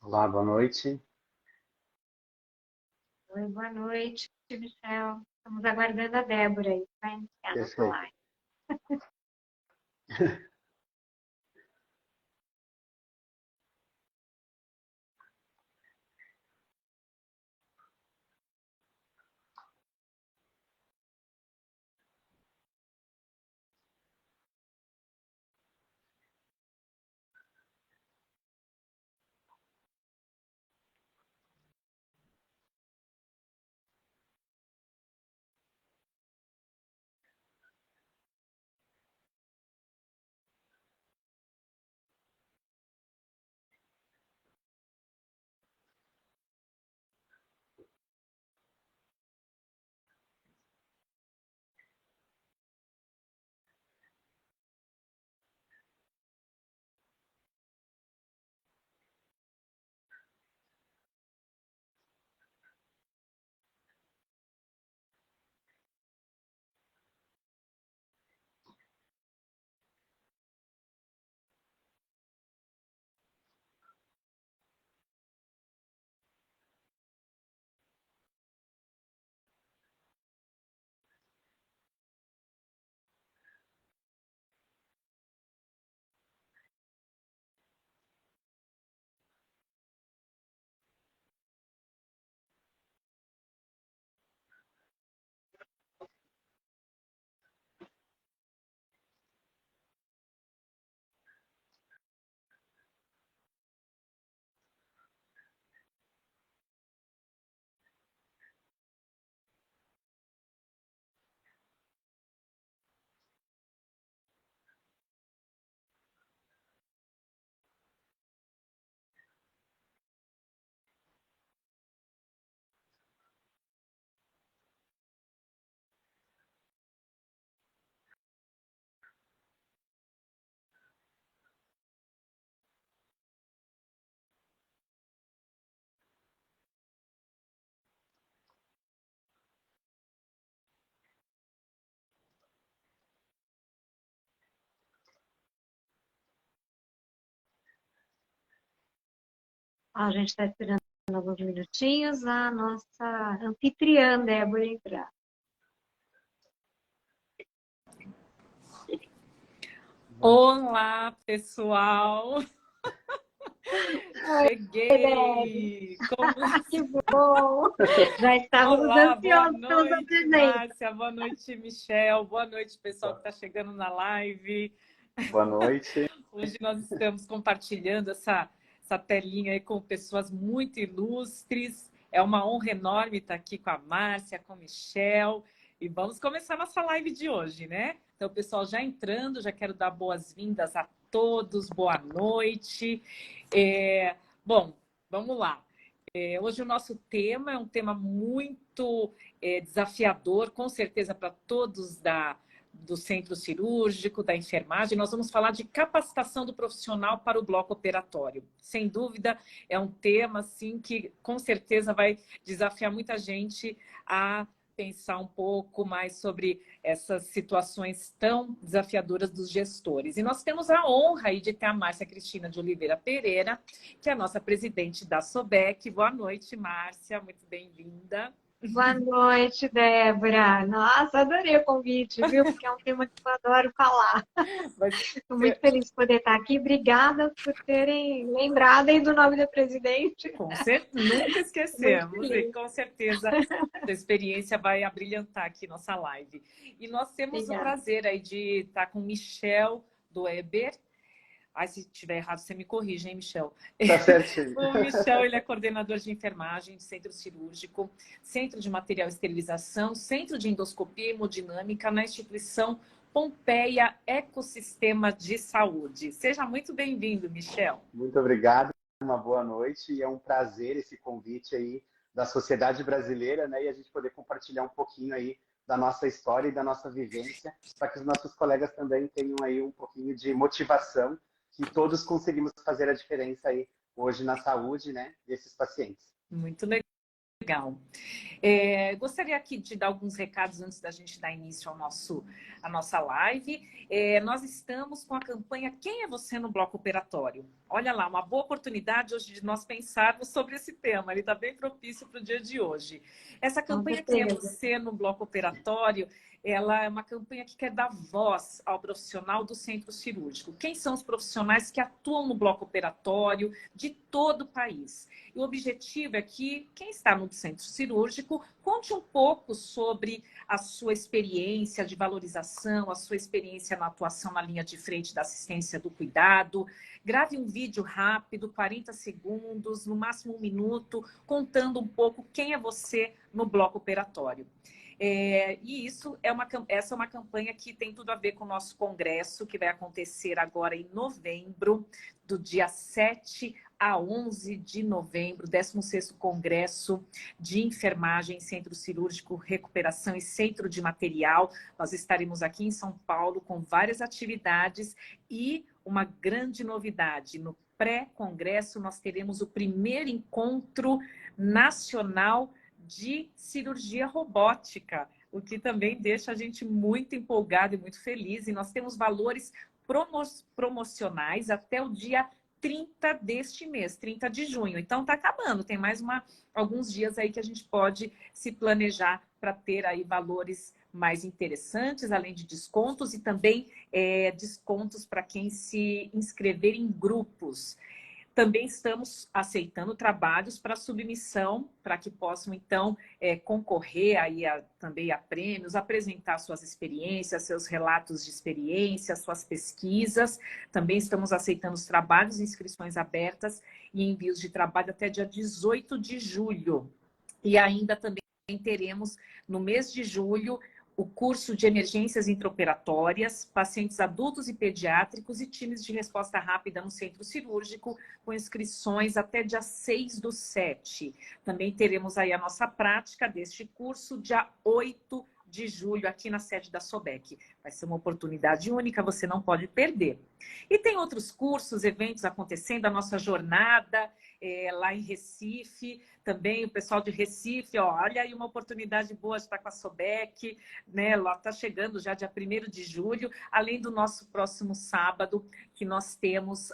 Olá, boa noite. Oi, boa noite, Michel. Estamos aguardando a Débora aí para iniciar a nossa Perfeito. live. A gente está esperando alguns minutinhos a nossa anfitriã, Débora, entrar. Olá, pessoal! Oi, Débora. Cheguei! Como... Que bom! Já estávamos Olá, boa ansiosos pela sua noite, presença. Márcia, boa noite, Michel, boa noite, pessoal que está chegando na live. Boa noite. Hoje nós estamos compartilhando essa telinha aí com pessoas muito ilustres. É uma honra enorme estar aqui com a Márcia, com o Michel. E vamos começar nossa live de hoje, né? Então, pessoal, já entrando, já quero dar boas-vindas a todos, boa noite. Bom, vamos lá. Hoje o nosso tema é um tema muito desafiador, com certeza para todos do centro cirúrgico, da enfermagem. Nós vamos falar de capacitação do profissional para o bloco operatório. Sem dúvida, é um tema assim, que com certeza vai desafiar muita gente a pensar um pouco mais sobre essas situações tão desafiadoras dos gestores. E nós temos a honra aí de ter a Márcia Cristina de Oliveira Pereira, que é a nossa presidente da SOBEC. Boa noite, Márcia, muito bem-vinda. Boa noite, Débora. Nossa, adorei o convite, viu? Porque é um tema que eu adoro falar. Estou muito feliz de poder estar aqui. Obrigada por terem lembrado aí do nome da presidente. Com certeza, nunca esquecemos. E com certeza a experiência vai abrilhantar aqui nossa live. E nós temos Obrigada. o prazer aí de estar com o Michel do Eber. Ai, se estiver errado, você me corrige, hein, Michel? Tá certinho. O Michel, ele é coordenador de enfermagem de centro cirúrgico, centro de material e esterilização, centro de endoscopia e hemodinâmica na instituição Pompeia Ecossistema de Saúde. Seja muito bem-vindo, Michel. Muito obrigado, uma boa noite. E é um prazer esse convite aí da sociedade brasileira, né? E a gente poder compartilhar um pouquinho aí da nossa história e da nossa vivência, para que os nossos colegas também tenham aí um pouquinho de motivação, que todos conseguimos fazer a diferença aí hoje na saúde, né, desses pacientes. Muito legal. Gostaria aqui de dar alguns recados antes da gente dar início à nossa live. Nós estamos com a campanha Quem é Você no Bloco Operatório? Olha lá, uma boa oportunidade hoje de nós pensarmos sobre esse tema. Ele está bem propício para o dia de hoje. Essa campanha Quem é Você no Bloco Operatório, ela é uma campanha que quer dar voz ao profissional do centro cirúrgico. Quem são os profissionais que atuam no bloco operatório de todo o país? E o objetivo é que quem está no centro cirúrgico conte um pouco sobre a sua experiência de valorização, a sua experiência na atuação na linha de frente da assistência do cuidado. Grave um vídeo rápido, 40 segundos, no máximo 1 minuto, contando um pouco quem é você no bloco operatório. E essa é uma campanha que tem tudo a ver com o nosso congresso, que vai acontecer agora em novembro, do dia 7 a 11 de novembro, 16º Congresso de Enfermagem, Centro Cirúrgico, Recuperação e Centro de Material. Nós estaremos aqui em São Paulo com várias atividades e uma grande novidade. No pré-congresso, nós teremos o primeiro encontro nacional de cirurgia robótica, o que também deixa a gente muito empolgado e muito feliz. E nós temos valores promocionais até o dia 30 deste mês, 30 de junho. Então, está acabando. Tem mais alguns dias aí que a gente pode se planejar para ter aí valores mais interessantes, além de descontos e também descontos para quem se inscrever em grupos. Também estamos aceitando trabalhos para submissão, para que possam, então, concorrer aí também a prêmios, apresentar suas experiências, seus relatos de experiência, suas pesquisas. Também estamos aceitando os trabalhos, inscrições abertas e envios de trabalho até dia 18 de julho. E ainda também teremos, no mês de julho, o curso de emergências intraoperatórias, pacientes adultos e pediátricos e times de resposta rápida no centro cirúrgico, com inscrições até dia 6/7. Também teremos aí a nossa prática deste curso, dia 8 de julho, aqui na sede da SOBEC. Vai ser uma oportunidade única, você não pode perder. E tem outros cursos, eventos acontecendo, a nossa jornada lá em Recife, também o pessoal de Recife, olha aí uma oportunidade boa de estar com a SOBEC, né? Lá está chegando já dia 1º de julho, além do nosso próximo sábado, que nós temos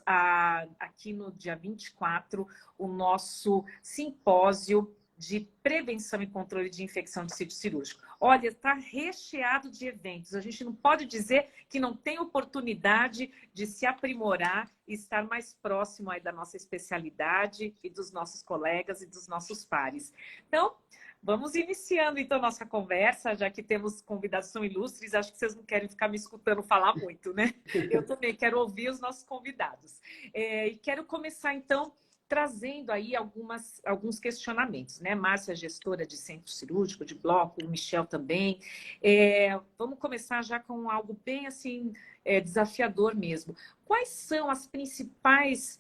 aqui no dia 24, o nosso simpósio de prevenção e controle de infecção de sítio cirúrgico. Olha, está recheado de eventos. A gente não pode dizer que não tem oportunidade de se aprimorar e estar mais próximo aí da nossa especialidade e dos nossos colegas e dos nossos pares. Então, vamos iniciando então nossa conversa, já que temos convidados tão ilustres. Acho que vocês não querem ficar me escutando falar muito, né? Eu também quero ouvir os nossos convidados. E quero começar então trazendo aí alguns questionamentos, né? Márcia, gestora de centro cirúrgico, de bloco, o Michel também. Vamos começar já com algo bem assim, desafiador mesmo. Quais são as principais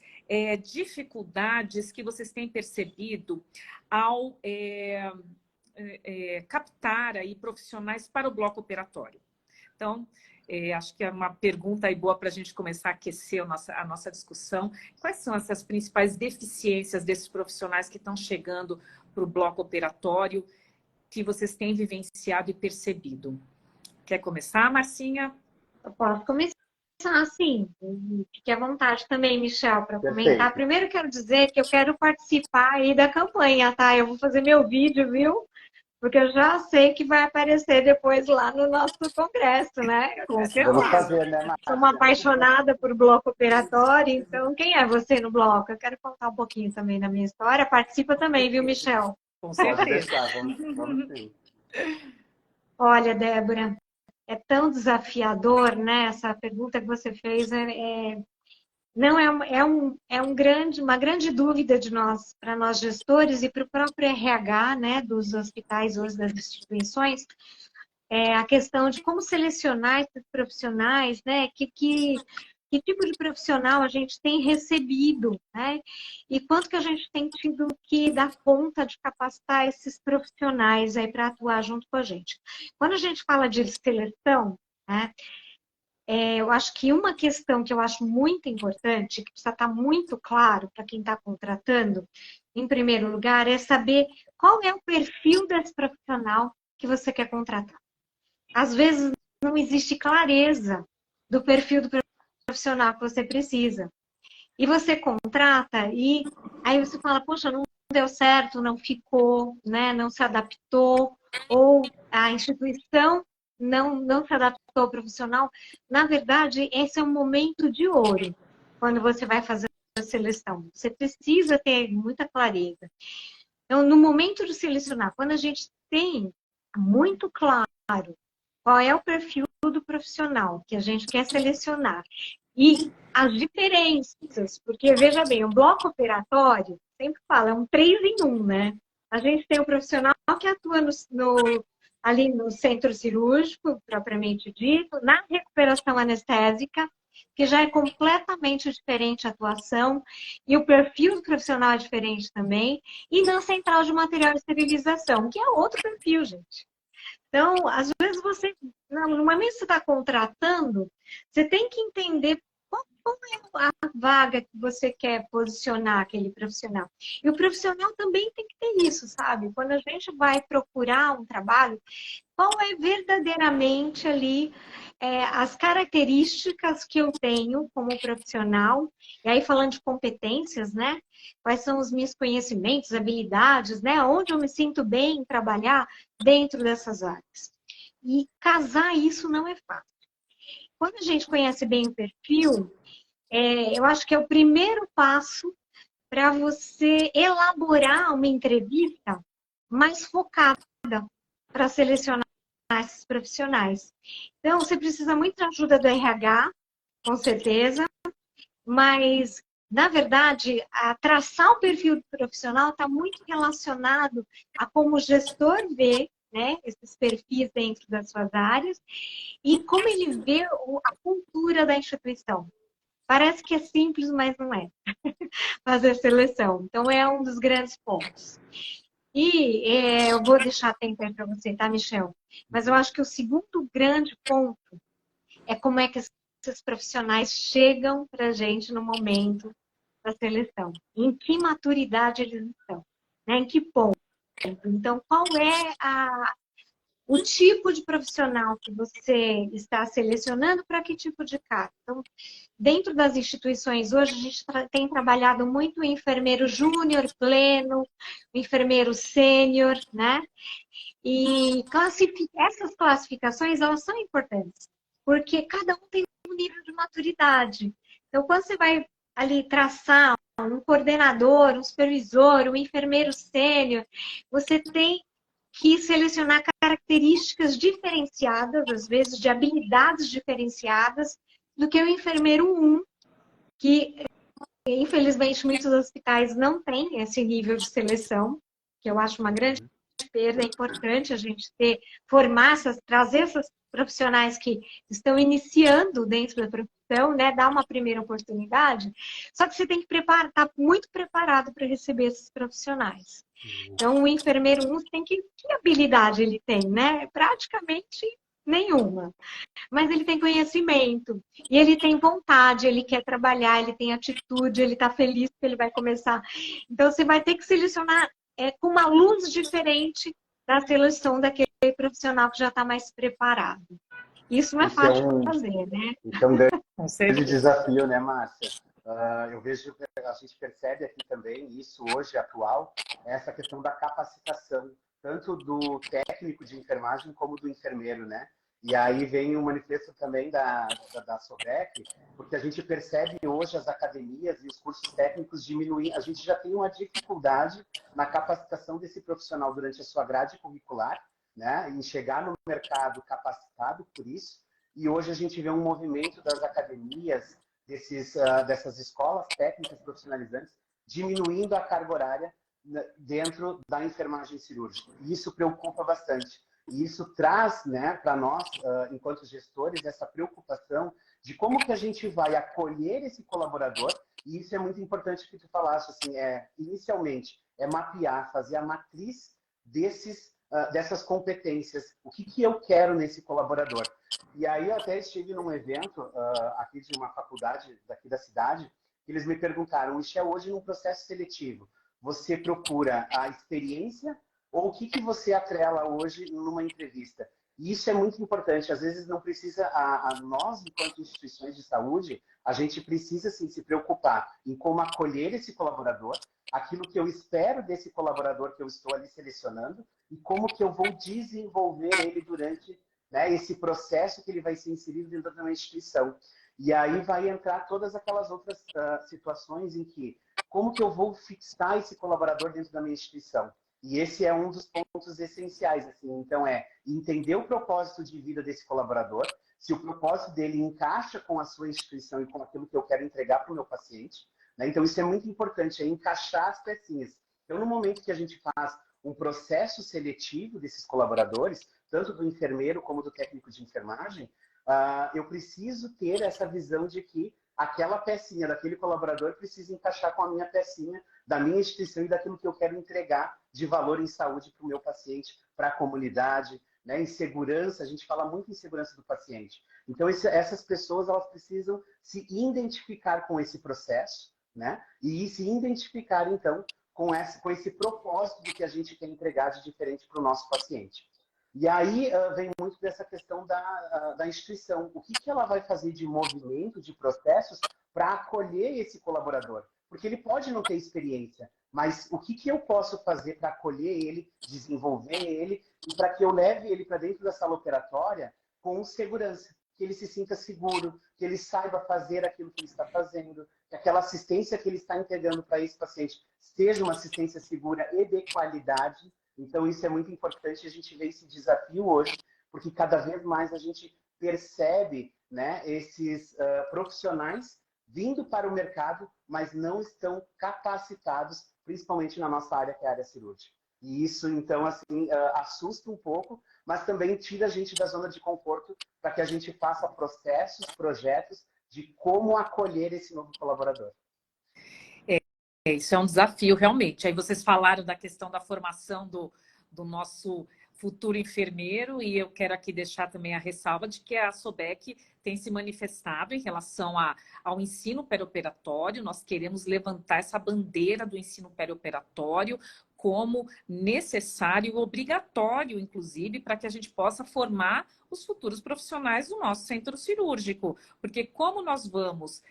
dificuldades que vocês têm percebido ao captar aí profissionais para o bloco operatório? Então, acho que é uma pergunta aí boa para a gente começar a aquecer a nossa discussão. Quais são essas principais deficiências desses profissionais que estão chegando para o bloco operatório que vocês têm vivenciado e percebido? Quer começar, Marcinha? Eu posso começar, sim. Fique à vontade também, Michel, para comentar. Primeiro, quero dizer que eu quero participar aí da campanha, tá? Eu vou fazer meu vídeo, viu? Porque eu já sei que vai aparecer depois lá no nosso congresso, né? Vamos fazer, né, Márcia? Sou uma apaixonada por bloco operatório, então quem é você no bloco? Eu quero contar um pouquinho também da minha história. Participa também, viu, Michel? Com certeza. Pode deixar, vamos sim. Olha, Débora, é tão desafiador, né? Essa pergunta que você fez não uma grande dúvida de nós, para nós gestores e para o próprio RH, né, dos hospitais hoje, das instituições, a questão de como selecionar esses profissionais, né, que tipo de profissional a gente tem recebido, né, e quanto que a gente tem tido que dar conta de capacitar esses profissionais aí para atuar junto com a gente. Quando a gente fala de seleção, né, eu acho que uma questão que eu acho muito importante, que precisa estar muito claro para quem está contratando, em primeiro lugar, é saber qual é o perfil desse profissional que você quer contratar. Às vezes não existe clareza do perfil do profissional que você precisa. E você contrata e aí você fala, poxa, não deu certo, não ficou, né? Não se adaptou, ou a instituição não se adaptou ao profissional. Na verdade, esse é um momento de ouro quando você vai fazer a seleção. Você precisa ter muita clareza. Então, no momento de selecionar, quando a gente tem muito claro qual é o perfil do profissional que a gente quer selecionar e as diferenças, porque veja bem, o bloco operatório sempre fala, é um 3 em 1, né? A gente tem o profissional que atua ali no centro cirúrgico, propriamente dito, na recuperação anestésica, que já é completamente diferente a atuação, e o perfil do profissional é diferente também, e na central de material de esterilização, que é outro perfil, gente. Então, às vezes você, no momento que você está contratando, você tem que entender qual é a vaga que você quer posicionar aquele profissional. E o profissional também tem que ter isso, sabe? Quando a gente vai procurar um trabalho, qual é verdadeiramente ali as características que eu tenho como profissional, e aí falando de competências, né? Quais são os meus conhecimentos, habilidades, né? Onde eu me sinto bem em trabalhar dentro dessas áreas. E casar isso não é fácil. Quando a gente conhece bem o perfil, eu acho que é o primeiro passo para você elaborar uma entrevista mais focada para selecionar esses profissionais. Então, você precisa muito da ajuda do RH, com certeza, mas, na verdade, a traçar o perfil do profissional está muito relacionado a como o gestor vê, né, esses perfis dentro das suas áreas e como ele vê a cultura da instituição. Parece que é simples, mas não é. Fazer seleção. Então, é um dos grandes pontos. E eu vou deixar tempo aí para você, tá, Michel? Mas eu acho que o segundo grande ponto é como é que esses profissionais chegam para a gente no momento da seleção. Em que maturidade eles estão? Né? Em que ponto? Então, qual é o tipo de profissional que você está selecionando para que tipo de cargo? Então, dentro das instituições, hoje a gente tem trabalhado muito o enfermeiro júnior, pleno, o enfermeiro sênior, né? E essas classificações, elas são importantes, porque cada um tem um nível de maturidade. Então, quando você vai ali traçar um coordenador, um supervisor, um enfermeiro sênior, você tem que selecionar características diferenciadas, às vezes de habilidades diferenciadas, do que o enfermeiro 1, que infelizmente muitos hospitais não têm esse nível de seleção, que eu acho uma grande perda. É importante a gente trazer essas profissionais que estão iniciando dentro da profissão, né, dar uma primeira oportunidade, só que você tem que estar muito preparado para receber esses profissionais. Então, o enfermeiro 1 tem que habilidade ele tem, né? Praticamente nenhuma. Mas ele tem conhecimento, e ele tem vontade, ele quer trabalhar, ele tem atitude, ele está feliz que ele vai começar. Então, você vai ter que selecionar com uma luz diferente da seleção daquele profissional que já está mais preparado. Isso não é fácil de fazer, né? Isso é um grande desafio, né, Márcia? Eu vejo, a gente percebe aqui também, isso hoje atual, essa questão da capacitação, tanto do técnico de enfermagem como do enfermeiro, né? E aí vem o manifesto também da SOVEC, porque a gente percebe hoje as academias e os cursos técnicos diminuindo. A gente já tem uma dificuldade na capacitação desse profissional durante a sua grade curricular, né? Em chegar no mercado capacitado por isso. E hoje a gente vê um movimento das academias, dessas escolas técnicas profissionalizantes, diminuindo a carga horária dentro da enfermagem cirúrgica. E isso preocupa bastante. E isso traz, né, para nós, enquanto gestores, essa preocupação de como que a gente vai acolher esse colaborador. E isso é muito importante que tu falaste, assim, inicialmente, mapear, fazer a matriz dessas competências. O que eu quero nesse colaborador? E aí eu até estive num evento aqui de uma faculdade daqui da cidade, que eles me perguntaram, Michel, hoje num processo seletivo, você procura a experiência ou o que você atrela hoje numa entrevista? E isso é muito importante. Às vezes não precisa, nós, enquanto instituições de saúde, a gente precisa sim, se preocupar em como acolher esse colaborador, aquilo que eu espero desse colaborador que eu estou ali selecionando e como que eu vou desenvolver ele durante, né, esse processo que ele vai ser inserido dentro da minha instituição. E aí vai entrar todas aquelas outras situações em que como que eu vou fixar esse colaborador dentro da minha instituição. E esse é um dos pontos essenciais. Assim. Então, é entender o propósito de vida desse colaborador, se o propósito dele encaixa com a sua instituição e com aquilo que eu quero entregar para o meu paciente. Né? Então, isso é muito importante, é encaixar as pecinhas. Então, no momento que a gente faz um processo seletivo desses colaboradores, tanto do enfermeiro como do técnico de enfermagem, eu preciso ter essa visão de que aquela pecinha daquele colaborador precisa encaixar com a minha pecinha da minha instituição e daquilo que eu quero entregar de valor em saúde para o meu paciente, para a comunidade, né? Em segurança, a gente fala muito em segurança do paciente. Então, essas pessoas elas precisam se identificar com esse processo, né? E se identificar, então, com esse propósito do que a gente quer entregar de diferente para o nosso paciente. E aí vem muito dessa questão da instituição. O que ela vai fazer de movimento, de processos, para acolher esse colaborador? Porque ele pode não ter experiência, mas o que eu posso fazer para acolher ele, desenvolver ele, e para que eu leve ele para dentro da sala operatória com segurança, que ele se sinta seguro, que ele saiba fazer aquilo que ele está fazendo, que aquela assistência que ele está entregando para esse paciente seja uma assistência segura e de qualidade. Então, isso é muito importante, a gente vê esse desafio hoje, porque cada vez mais a gente percebe, né, esses profissionais vindo para o mercado, mas não estão capacitados, principalmente na nossa área, que é a área cirúrgica. E isso, então, assim, assusta um pouco, mas também tira a gente da zona de conforto para que a gente faça processos, projetos de como acolher esse novo colaborador. Isso é um desafio, realmente. Aí vocês falaram da questão da formação do nosso futuro enfermeiro, e eu quero aqui deixar também a ressalva de que a SOBEC tem se manifestado em relação ao ensino perioperatório. Nós queremos levantar essa bandeira do ensino perioperatório como necessário e obrigatório, inclusive, para que a gente possa formar os futuros profissionais do nosso centro cirúrgico. Porque como nós vamos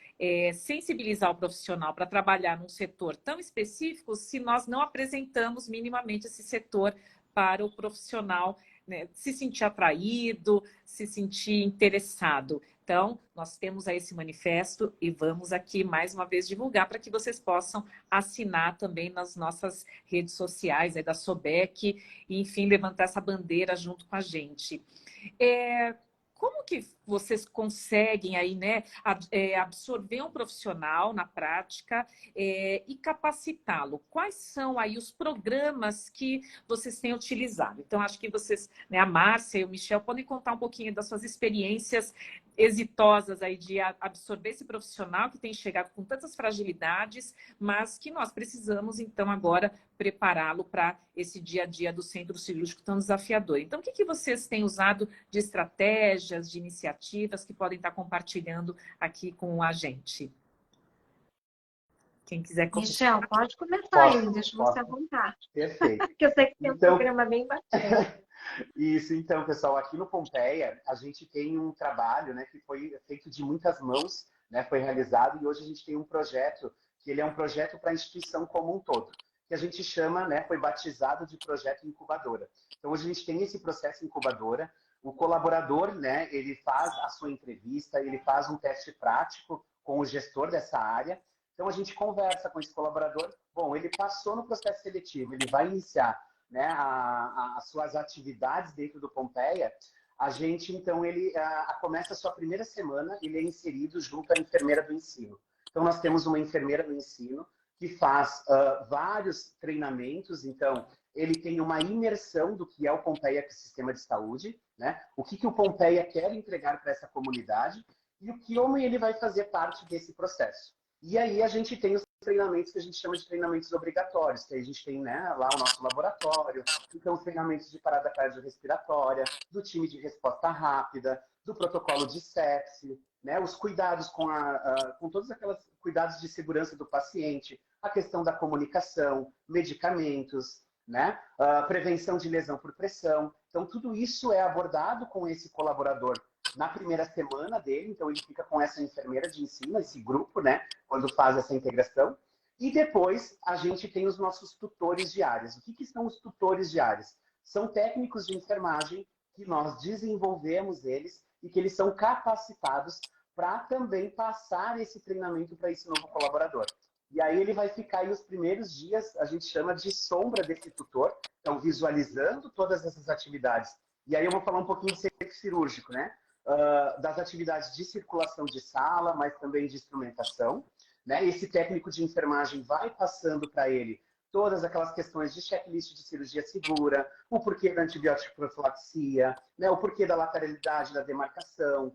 sensibilizar o profissional para trabalhar num setor tão específico se nós não apresentamos minimamente esse setor para o profissional, né, se sentir atraído, se sentir interessado. Então, nós temos aí esse manifesto e vamos aqui mais uma vez divulgar para que vocês possam assinar também nas nossas redes sociais aí da SOBEC e, enfim, levantar essa bandeira junto com a gente. Como que vocês conseguem aí, né, absorver um profissional na prática e capacitá-lo? Quais são aí os programas que vocês têm utilizado? Então, acho que vocês, né, a Márcia e o Michel, podem contar um pouquinho das suas experiências exitosas aí de absorver esse profissional que tem chegado com tantas fragilidades, mas que nós precisamos, então, agora prepará-lo para esse dia a dia do centro cirúrgico tão desafiador. Então, o que vocês têm usado de estratégias, de iniciativas que podem estar compartilhando aqui com a gente? Quem quiser começar. Michel, pode começar, eu deixo você à vontade. Perfeito. Porque eu sei que tem um programa bem bacana. Isso, então, pessoal, aqui no Pompeia, a gente tem um trabalho, né, que foi feito de muitas mãos, né, foi realizado, e hoje a gente tem um projeto, que ele é um projeto para a instituição como um todo, que a gente chama, né, foi batizado de projeto incubadora. Então, hoje a gente tem esse processo incubadora, o colaborador, né, ele faz a sua entrevista, ele faz um teste prático com o gestor dessa área, então a gente conversa com esse colaborador, bom, ele passou no processo seletivo, ele vai iniciar, né, as suas atividades dentro do Pompeia, a gente, então, ele começa a sua primeira semana, ele é inserido junto à enfermeira do ensino. Então, nós temos uma enfermeira do ensino que faz vários treinamentos, então, ele tem uma imersão do que é o Pompeia, que é o sistema de saúde, né? O que o Pompeia quer entregar para essa comunidade e como ele vai fazer parte desse processo. E aí a gente tem os treinamentos que a gente chama de treinamentos obrigatórios, que aí a gente tem, né, lá o nosso laboratório, então os treinamentos de parada cardiorrespiratória, do time de resposta rápida, do protocolo de sepse, né, os cuidados com todos aqueles cuidados de segurança do paciente, a questão da comunicação, medicamentos, né, prevenção de lesão por pressão. Então, tudo isso é abordado com esse colaborador na primeira semana dele, então ele fica com essa enfermeira de ensino, esse grupo, né, quando faz essa integração. E depois a gente tem os nossos tutores diários. O que são os tutores diários? São técnicos de enfermagem que nós desenvolvemos eles e que eles são capacitados para também passar esse treinamento para esse novo colaborador. E aí ele vai ficar aí os primeiros dias, a gente chama de sombra desse tutor, então visualizando todas essas atividades. E aí eu vou falar um pouquinho de centro cirúrgico, né? Das atividades de circulação de sala, mas também de instrumentação. Né? Esse técnico de enfermagem vai passando para ele todas aquelas questões de checklist de cirurgia segura, o porquê da antibiótico profilaxia, né? O porquê da lateralidade, da demarcação,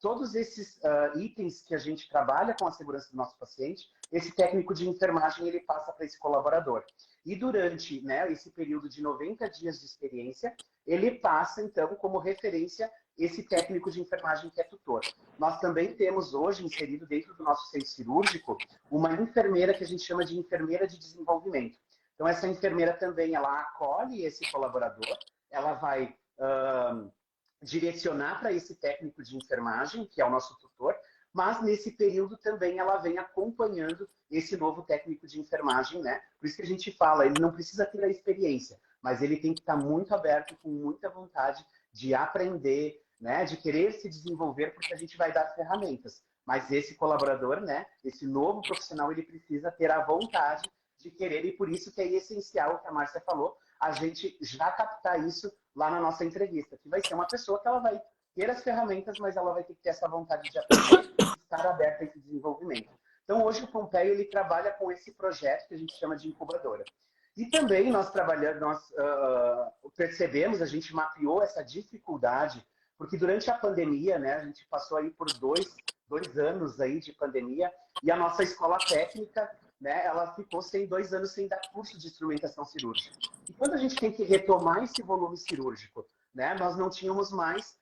todos esses itens que a gente trabalha com a segurança do nosso paciente, esse técnico de enfermagem ele passa para esse colaborador. E durante, né, esse período de 90 dias de experiência, ele passa, então, como referência esse técnico de enfermagem que é tutor. Nós também temos hoje inserido dentro do nosso centro cirúrgico uma enfermeira que a gente chama de enfermeira de desenvolvimento. Então, essa enfermeira também, ela acolhe esse colaborador, ela vai direcionar para esse técnico de enfermagem, que é o nosso tutor, mas nesse período também ela vem acompanhando esse novo técnico de enfermagem, né? Por isso que a gente fala, ele não precisa ter a experiência, mas ele tem que estar muito aberto, com muita vontade de aprender, né? De querer se desenvolver, porque a gente vai dar ferramentas. Mas esse colaborador, né? Esse novo profissional, ele precisa ter a vontade de querer, e por isso que é essencial o que a Márcia falou, a gente já captar isso lá na nossa entrevista, que vai ser uma pessoa que ela vai ter as ferramentas, mas ela vai ter que ter essa vontade de aprender e estar aberta a esse desenvolvimento. Então, hoje o Pompeio ele trabalha com esse projeto que a gente chama de incubadora. E também nós trabalhamos, nós percebemos, a gente mapeou essa dificuldade, porque durante a pandemia, né, a gente passou aí por dois anos aí de pandemia, e a nossa escola técnica, né, ela ficou 2 anos sem dar curso de instrumentação cirúrgica. E quando a gente tem que retomar esse volume cirúrgico, né, nós não tínhamos mais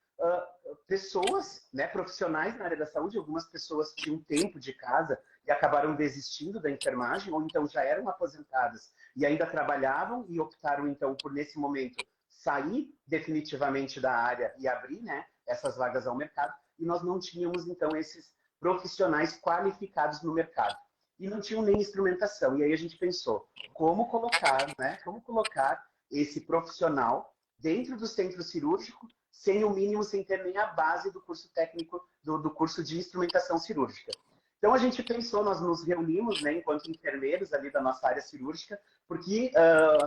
pessoas, né, profissionais na área da saúde. Algumas pessoas tinham tempo de casa e acabaram desistindo da enfermagem, ou então já eram aposentadas e ainda trabalhavam e optaram então por, nesse momento, sair definitivamente da área e abrir, né, essas vagas ao mercado. E nós não tínhamos então esses profissionais qualificados no mercado. E não tinham nem instrumentação. E aí a gente pensou, como colocar, né, como colocar esse profissional dentro do centro cirúrgico, sem o mínimo, sem ter nem a base do curso técnico, do curso de instrumentação cirúrgica. Então a gente pensou, nós nos reunimos, né, enquanto enfermeiros ali da nossa área cirúrgica, porque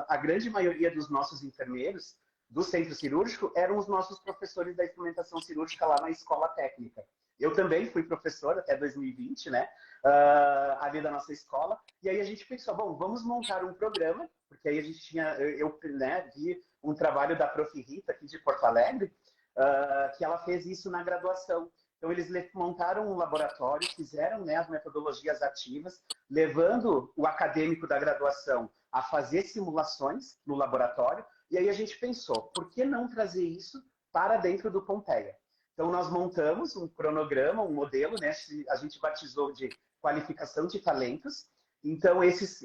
a grande maioria dos nossos enfermeiros do centro cirúrgico eram os nossos professores da instrumentação cirúrgica lá na escola técnica. Eu também fui professor até 2020, né, ali da nossa escola, e aí a gente pensou, bom, vamos montar um programa, porque aí a gente tinha, eu né, vi um trabalho da Prof. Rita aqui de Porto Alegre, que ela fez isso na graduação. Então, eles montaram um laboratório, fizeram, né, as metodologias ativas, levando o acadêmico da graduação a fazer simulações no laboratório, e aí a gente pensou, por que não trazer isso para dentro do Pompeia? Então, nós montamos um cronograma, um modelo, né, a gente batizou de qualificação de talentos. Então, esses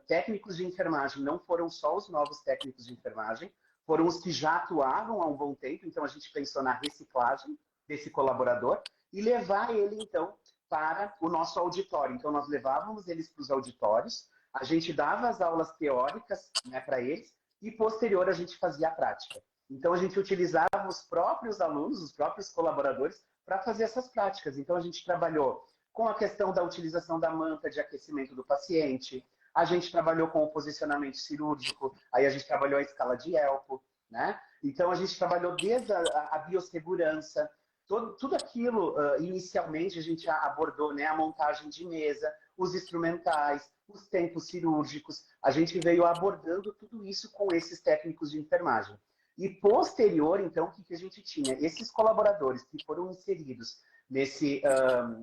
técnicos de enfermagem não foram só os novos técnicos de enfermagem, foram os que já atuavam há um bom tempo. Então, a gente pensou na reciclagem desse colaborador e levar ele, então, para o nosso auditório. Então, nós levávamos eles para os auditórios, a gente dava as aulas teóricas, né, para eles, e posterior a gente fazia a prática. Então, a gente utilizava os próprios alunos, os próprios colaboradores, para fazer essas práticas. Então, a gente trabalhou com a questão da utilização da manta de aquecimento do paciente, a gente trabalhou com o posicionamento cirúrgico, aí a gente trabalhou a escala de Elpo, né? Então, a gente trabalhou desde a biossegurança, tudo aquilo, inicialmente, a gente abordou, né, a montagem de mesa, os instrumentais, os tempos cirúrgicos, a gente veio abordando tudo isso com esses técnicos de enfermagem. E posterior, então, o que a gente tinha? Esses colaboradores que foram inseridos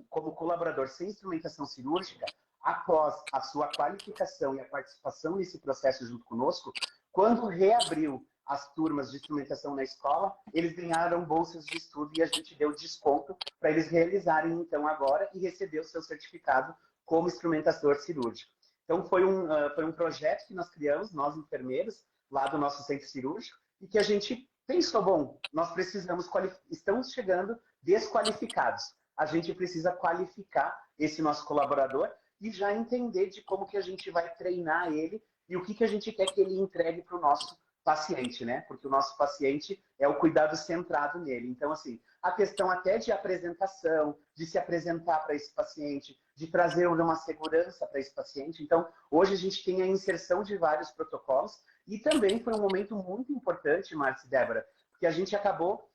como colaborador sem instrumentação cirúrgica, após a sua qualificação e a participação nesse processo junto conosco, quando reabriu as turmas de instrumentação na escola, eles ganharam bolsas de estudo e a gente deu desconto para eles realizarem, então, agora e receber o seu certificado como instrumentador cirúrgico. Então, foi um projeto que nós criamos, nós enfermeiros, lá do nosso centro cirúrgico, e que a gente pensou, bom, nós precisamos, estamos chegando desqualificados. A gente precisa qualificar esse nosso colaborador e já entender de como que a gente vai treinar ele e o que a gente quer que ele entregue para o nosso paciente, né? Porque o nosso paciente é o cuidado centrado nele. Então, assim, a questão até de apresentação, de se apresentar para esse paciente, de trazer uma segurança para esse paciente. Então, hoje a gente tem a inserção de vários protocolos e também foi um momento muito importante, Márcia e Débora, porque a gente acabou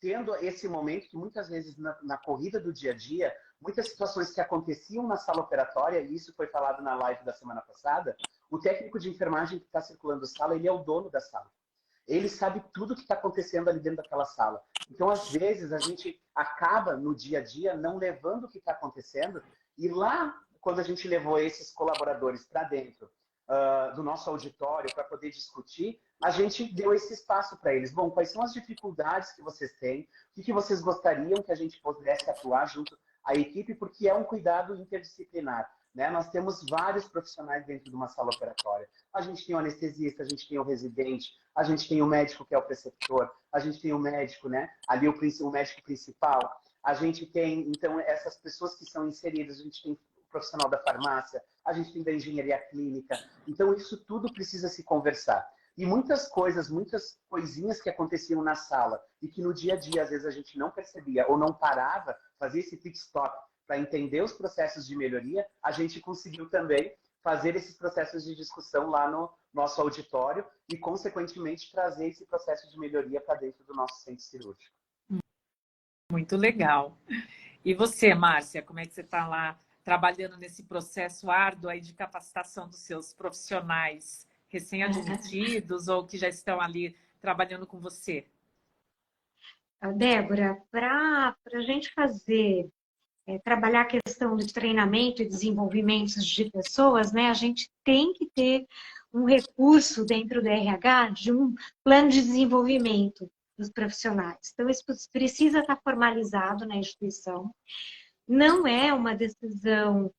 tendo esse momento que muitas vezes na corrida do dia a dia, muitas situações que aconteciam na sala operatória, e isso foi falado na live da semana passada, o técnico de enfermagem que está circulando a sala, ele é o dono da sala. Ele sabe tudo o que está acontecendo ali dentro daquela sala. Então, às vezes, a gente acaba no dia a dia não levando o que está acontecendo, e lá, quando a gente levou esses colaboradores para dentro do nosso auditório para poder discutir, a gente deu esse espaço para eles. Bom, quais são as dificuldades que vocês têm? O que vocês gostariam que a gente pudesse atuar junto à equipe? Porque é um cuidado interdisciplinar, né? Nós temos vários profissionais dentro de uma sala operatória. A gente tem o anestesista, a gente tem o residente, a gente tem o médico que é o preceptor, a gente tem o médico, né? Ali o médico principal. A gente tem, então, essas pessoas que são inseridas, a gente tem profissional da farmácia, a gente tem da engenharia clínica. Então, isso tudo precisa se conversar. E muitas coisas, muitas coisinhas que aconteciam na sala e que no dia a dia, às vezes, a gente não percebia ou não parava, fazia esse pit stop para entender os processos de melhoria, a gente conseguiu também fazer esses processos de discussão lá no nosso auditório e, consequentemente, trazer esse processo de melhoria para dentro do nosso centro cirúrgico. Muito legal. E você, Márcia, como é que você está lá trabalhando nesse processo árduo aí de capacitação dos seus profissionais recém-admitidos ou que já estão ali trabalhando com você? Débora, para a gente fazer, trabalhar a questão do treinamento e desenvolvimento de pessoas, né, a gente tem que ter um recurso dentro do RH de um plano de desenvolvimento dos profissionais. Então, isso precisa estar formalizado na instituição. Não é uma decisão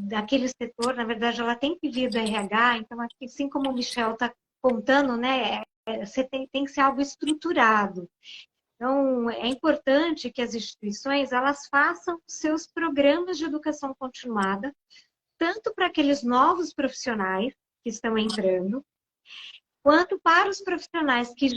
daquele setor, na verdade, ela tem que vir do RH, então, aqui, assim como o Michel está contando, né, você tem que ser algo estruturado. Então, é importante que as instituições elas façam seus programas de educação continuada, tanto para aqueles novos profissionais que estão entrando, quanto para os profissionais que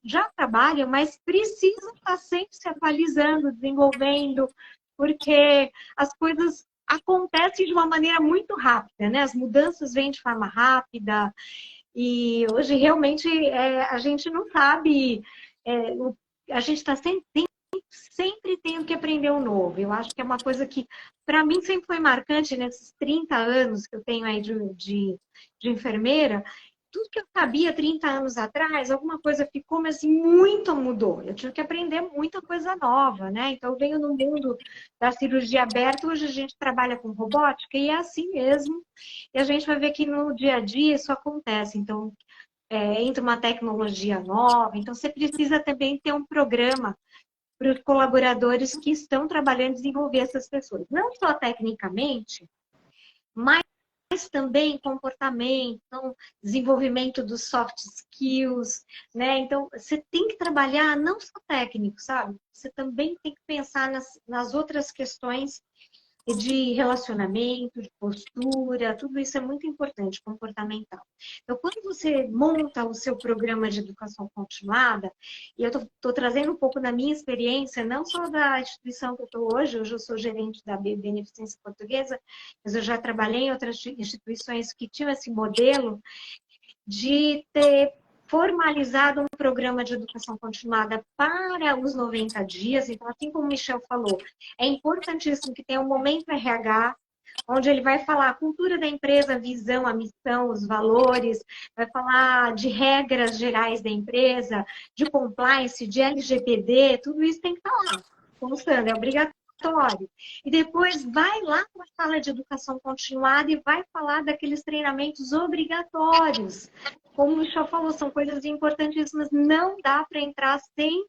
já trabalham, mas precisam estar sempre se atualizando, desenvolvendo, porque as coisas acontecem de uma maneira muito rápida, né? As mudanças vêm de forma rápida e hoje realmente a gente não sabe, a gente está sempre tendo que aprender um novo. Eu acho que é uma coisa que, para mim, sempre foi marcante nesses 30 anos que eu tenho aí de enfermeira. Tudo que eu sabia 30 anos atrás, alguma coisa ficou, mas muito mudou. Eu tive que aprender muita coisa nova, né? Então, eu venho no mundo da cirurgia aberta, hoje a gente trabalha com robótica e é assim mesmo. E a gente vai ver que no dia a dia isso acontece. Então, entra uma tecnologia nova. Então, você precisa também ter um programa para os colaboradores que estão trabalhando em desenvolver essas pessoas. Não só tecnicamente, mas também comportamento, então, desenvolvimento dos soft skills, né? Então, você tem que trabalhar não só técnico, sabe? Você também tem que pensar nas outras questões de relacionamento, de postura, tudo isso é muito importante, comportamental. Então, quando você monta o seu programa de educação continuada, e eu estou trazendo um pouco da minha experiência, não só da instituição que eu estou hoje eu sou gerente da Beneficência Portuguesa, mas eu já trabalhei em outras instituições que tinham esse modelo de ter formalizado um programa de educação continuada para os 90 dias. Então, assim como o Michel falou, é importantíssimo que tenha um momento RH, onde ele vai falar a cultura da empresa, a visão, a missão, os valores, vai falar de regras gerais da empresa, de compliance, de LGPD, tudo isso tem que estar lá, constando, é obrigatório. E depois vai lá para a sala de educação continuada e vai falar daqueles treinamentos obrigatórios. Como o Michel falou, são coisas importantíssimas. Não dá para entrar sem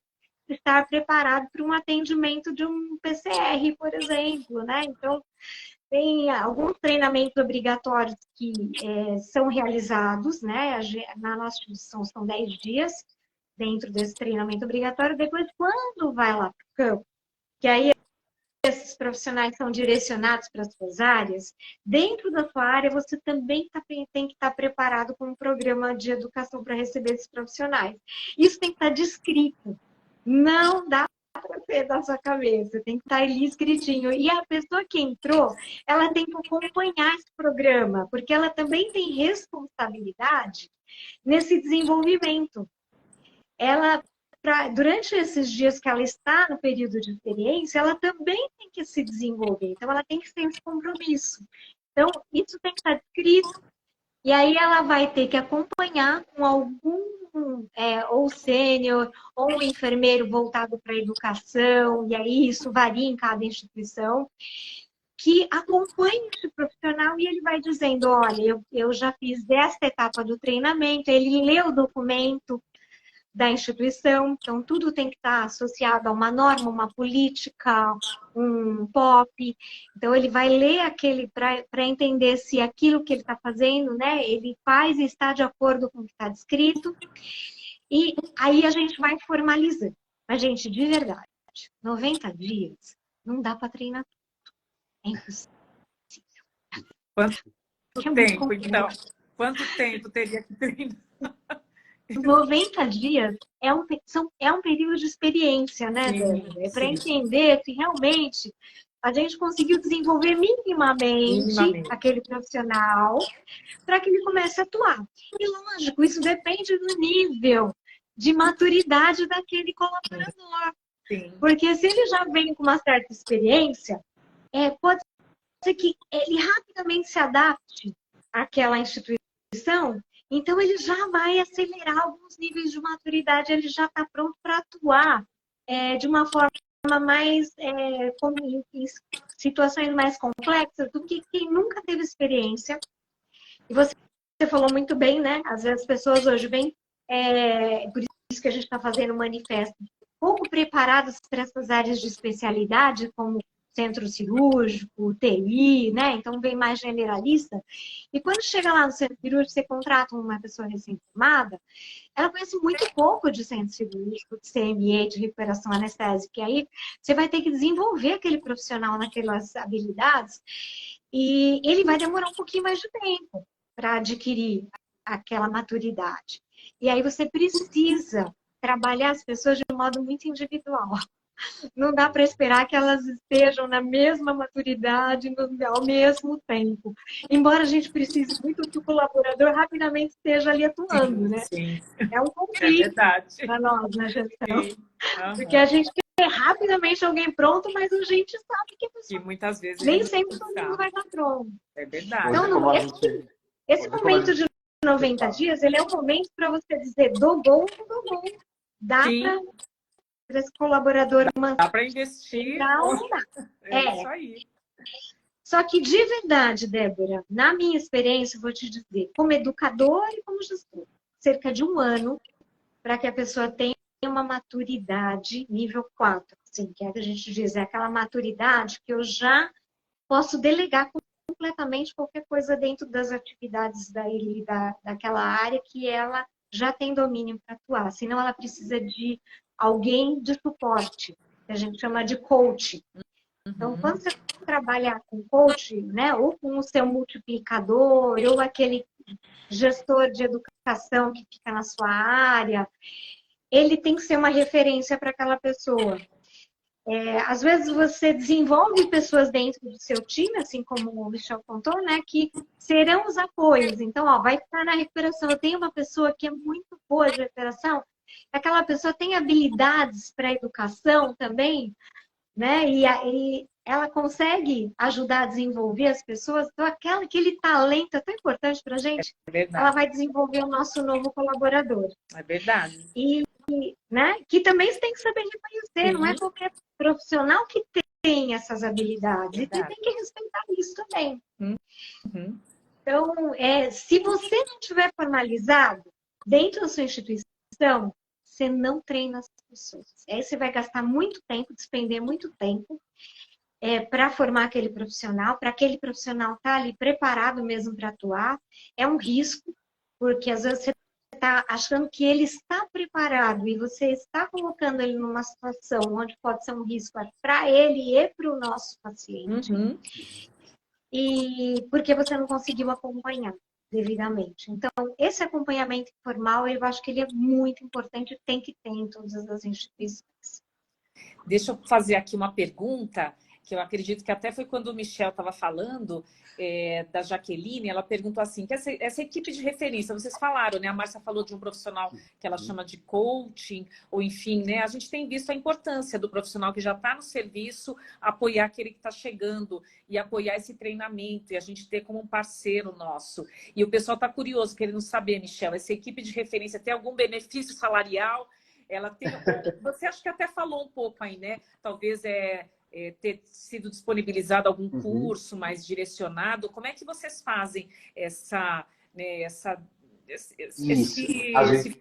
estar preparado para um atendimento de um PCR, por exemplo, né? Então, Tem alguns treinamentos obrigatórios que são realizados, né? Na nossa instituição são 10 dias dentro desse treinamento obrigatório. Depois, quando vai lá para o campo, que aí esses profissionais são direcionados para as suas áreas, dentro da sua área você também tem que estar preparado com um programa de educação para receber esses profissionais. Isso tem que estar descrito. Não dá para ver da sua cabeça, tem que estar ali escritinho. E a pessoa que entrou, ela tem que acompanhar esse programa, porque ela também tem responsabilidade nesse desenvolvimento. Durante esses dias que ela está no período de experiência, ela também tem que se desenvolver. Então, ela tem que ter esse compromisso. Então, isso tem que estar escrito. E aí, ela vai ter que acompanhar com algum, ou sênior, ou um enfermeiro voltado para a educação. E aí, isso varia em cada instituição. Que acompanhe esse profissional e ele vai dizendo, olha, eu já fiz esta etapa do treinamento, ele lê o documento da instituição, então tudo tem que estar associado a uma norma, uma política, um POP. Então ele vai ler aquele para entender se aquilo que ele está fazendo, né, ele faz e está de acordo com o que está descrito. E aí a gente vai formalizando. Mas, gente, de verdade, 90 dias não dá para treinar tudo. É impossível. Quanto tempo, então? Quanto tempo teria que treinar? 90 dias é um período de experiência, né, Débora? É para entender se realmente a gente conseguiu desenvolver minimamente aquele profissional para que ele comece a atuar. E, lógico, isso depende do nível de maturidade daquele colaborador. Sim. Porque se ele já vem com uma certa experiência, pode ser que ele rapidamente se adapte àquela instituição. Então, ele já vai acelerar alguns níveis de maturidade, ele já está pronto para atuar de uma forma mais, em situações mais complexas do que quem nunca teve experiência. E você falou muito bem, né? Às vezes as pessoas hoje vêm, por isso que a gente está fazendo um manifesto, pouco preparadas para essas áreas de especialidade, como centro cirúrgico, UTI, né? Então, bem mais generalista. E quando chega lá no centro cirúrgico, você contrata uma pessoa recém-formada, ela conhece muito pouco de centro cirúrgico, de CME, de recuperação anestésica. E aí, você vai ter que desenvolver aquele profissional naquelas habilidades e ele vai demorar um pouquinho mais de tempo para adquirir aquela maturidade. E aí, você precisa trabalhar as pessoas de um modo muito individual. Não dá para esperar que elas estejam na mesma maturidade ao mesmo tempo. Embora a gente precise muito que o colaborador rapidamente esteja ali atuando, né? Sim. É um conflito para nós na gestão. Uhum. Porque a gente quer rapidamente alguém pronto, mas a gente sabe que a pessoa muitas vezes nem sempre todo mundo vai estar pronto. É verdade. Então, esse momento de 90 dias, ele é um momento para você dizer dou gol, não dou gol. Dá para esse colaborador manter. Dá para investir. Não dá. Isso aí. Só que, de verdade, Débora, na minha experiência, vou te dizer, como educadora e como gestora, cerca de 1 ano para que a pessoa tenha uma maturidade nível 4, assim, que é que a gente diz, é aquela maturidade que eu já posso delegar completamente qualquer coisa dentro das atividades daquela área que ela já tem domínio para atuar. Senão ela precisa de alguém de suporte, que a gente chama de coach. Então, quando você trabalhar com coach, né, ou com o seu multiplicador, ou aquele gestor de educação que fica na sua área, ele tem que ser uma referência para aquela pessoa. Às vezes você desenvolve pessoas dentro do seu time, assim como o Michel contou, né, que serão os apoios. Então, vai ficar na recuperação. Eu tenho uma pessoa que é muito boa de recuperação, aquela pessoa tem habilidades para a educação também, né? E ela consegue ajudar a desenvolver as pessoas. Então, aquele talento é tão importante para a gente, ela vai desenvolver o nosso novo colaborador. É verdade. Né? Que também você tem que saber reconhecer, não é qualquer profissional que tem essas habilidades. E você tem que respeitar isso também. Então, se você não tiver formalizado dentro da sua instituição, você não treina as pessoas. Aí você vai gastar muito tempo, despender muito tempo. para formar aquele profissional, para aquele profissional estar ali preparado mesmo para atuar, é um risco, porque às vezes você está achando que ele está preparado e você está colocando ele numa situação onde pode ser um risco para ele e para o nosso paciente, e porque você não conseguiu acompanhar devidamente. Então, esse acompanhamento informal, eu acho que ele é muito importante, tem que ter em todas as instituições. Deixa eu fazer aqui uma pergunta, que eu acredito que até foi quando o Michel estava falando, da Jaqueline, ela perguntou assim, que essa equipe de referência, vocês falaram, né? A Márcia falou de um profissional que ela chama de coaching, ou enfim, né? A gente tem visto a importância do profissional que já está no serviço, apoiar aquele que está chegando e apoiar esse treinamento, e a gente ter como um parceiro nosso. E o pessoal está curioso, querendo saber, Michel, essa equipe de referência tem algum benefício salarial? Ela tem... Você acha que até falou um pouco aí, né? Talvez ter sido disponibilizado algum curso mais direcionado. Como é que vocês fazem esse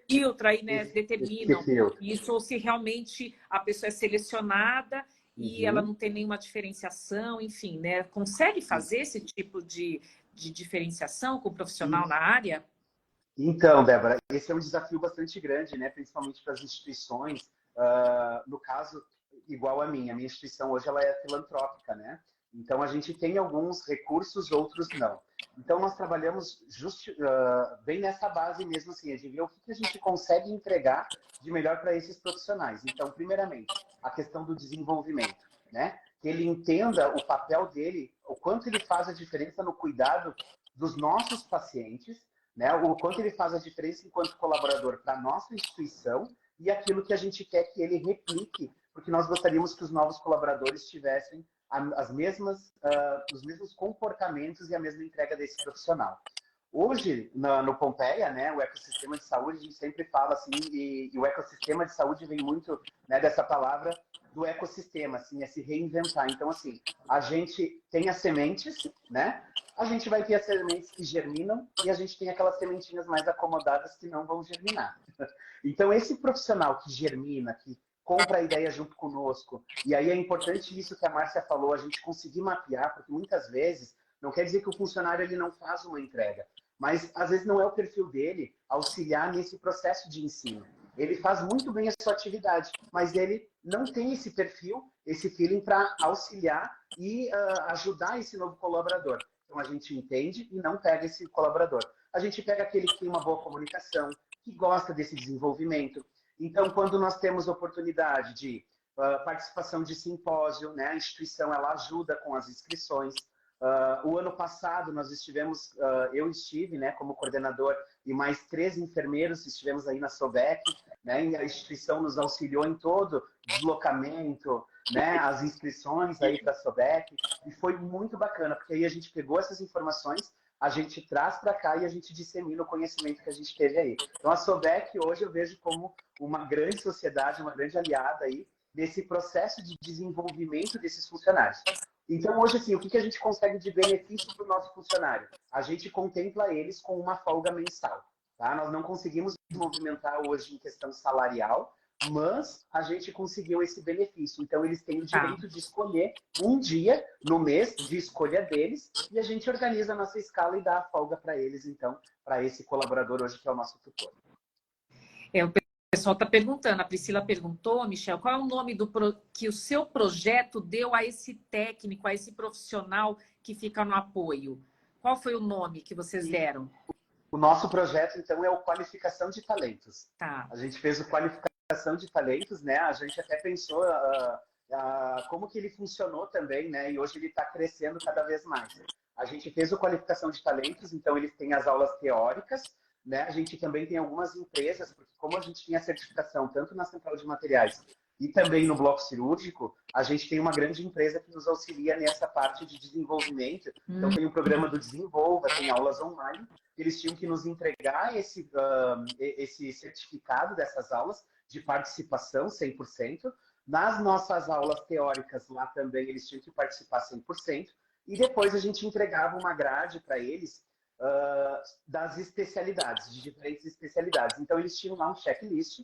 filtro aí, né? Determinam isso, ou se realmente a pessoa é selecionada e ela não tem nenhuma diferenciação, enfim, né? Consegue fazer esse tipo de diferenciação com o profissional na área? Então, Débora, esse é um desafio bastante grande, né? Principalmente para as instituições. No caso, igual a minha instituição hoje ela é filantrópica, né? Então a gente tem alguns recursos, outros não. Então nós trabalhamos bem nessa base mesmo, assim, de ver o que a gente consegue entregar de melhor para esses profissionais. Então, primeiramente, a questão do desenvolvimento, né? Que ele entenda o papel dele, o quanto ele faz a diferença no cuidado dos nossos pacientes, né? O quanto ele faz a diferença enquanto colaborador para a nossa instituição e aquilo que a gente quer que ele replique, porque nós gostaríamos que os novos colaboradores tivessem os mesmos comportamentos e a mesma entrega desse profissional. Hoje, no Pompeia, né, o ecossistema de saúde, a gente sempre fala assim, e o ecossistema de saúde vem muito, né, dessa palavra do ecossistema, assim, é se reinventar. Então, assim, a gente tem as sementes, né? A gente vai ter as sementes que germinam e a gente tem aquelas sementinhas mais acomodadas que não vão germinar. Então, esse profissional que germina, que compra a ideia junto conosco, e aí é importante isso que a Márcia falou, a gente conseguir mapear, porque muitas vezes, não quer dizer que o funcionário ele não faz uma entrega, mas às vezes não é o perfil dele auxiliar nesse processo de ensino. Ele faz muito bem a sua atividade, mas ele não tem esse perfil, esse feeling para auxiliar e ajudar esse novo colaborador. Então a gente entende e não pega esse colaborador. A gente pega aquele que tem uma boa comunicação, que gosta desse desenvolvimento. Então, quando nós temos oportunidade de participação de simpósio, né, a instituição ela ajuda com as inscrições. O ano passado nós estivemos, eu estive, né, como coordenador e mais 3 enfermeiros estivemos aí na SOBEC, né, e a instituição nos auxiliou em todo deslocamento, né, as inscrições aí para a SOBEC, e foi muito bacana, porque aí a gente pegou essas informações, a gente traz para cá e a gente dissemina o conhecimento que a gente teve aí. Então a SOBEC hoje eu vejo como uma grande sociedade, uma grande aliada aí nesse processo de desenvolvimento desses funcionários. Então, hoje, assim, o que a gente consegue de benefício para o nosso funcionário? A gente contempla eles com uma folga mensal. Tá? Nós não conseguimos movimentar hoje em questão salarial, mas a gente conseguiu esse benefício. Então, eles têm o direito de escolher um dia no mês de escolha deles e a gente organiza a nossa escala e dá a folga para eles, então, para esse colaborador hoje que é o nosso tutor. O pessoal está perguntando, a Priscila perguntou, Michel, qual é o nome que o seu projeto deu a esse técnico, a esse profissional que fica no apoio? Qual foi o nome que vocês deram? O nosso projeto, então, é o Qualificação de Talentos. Tá. A gente fez o Qualificação de Talentos, né? A gente até pensou como que ele funcionou também, né? E hoje ele está crescendo cada vez mais. A gente fez o Qualificação de Talentos, então ele tem as aulas teóricas, né? A gente também tem algumas empresas, porque como a gente tinha certificação tanto na Central de Materiais e também no bloco cirúrgico, a gente tem uma grande empresa que nos auxilia nessa parte de desenvolvimento. Então tem o programa do Desenvolva, tem aulas online. Eles tinham que nos entregar esse certificado dessas aulas de participação 100%. Nas nossas aulas teóricas lá também eles tinham que participar 100%. E depois a gente entregava uma grade para eles das especialidades, de diferentes especialidades. Então, eles tinham lá um checklist.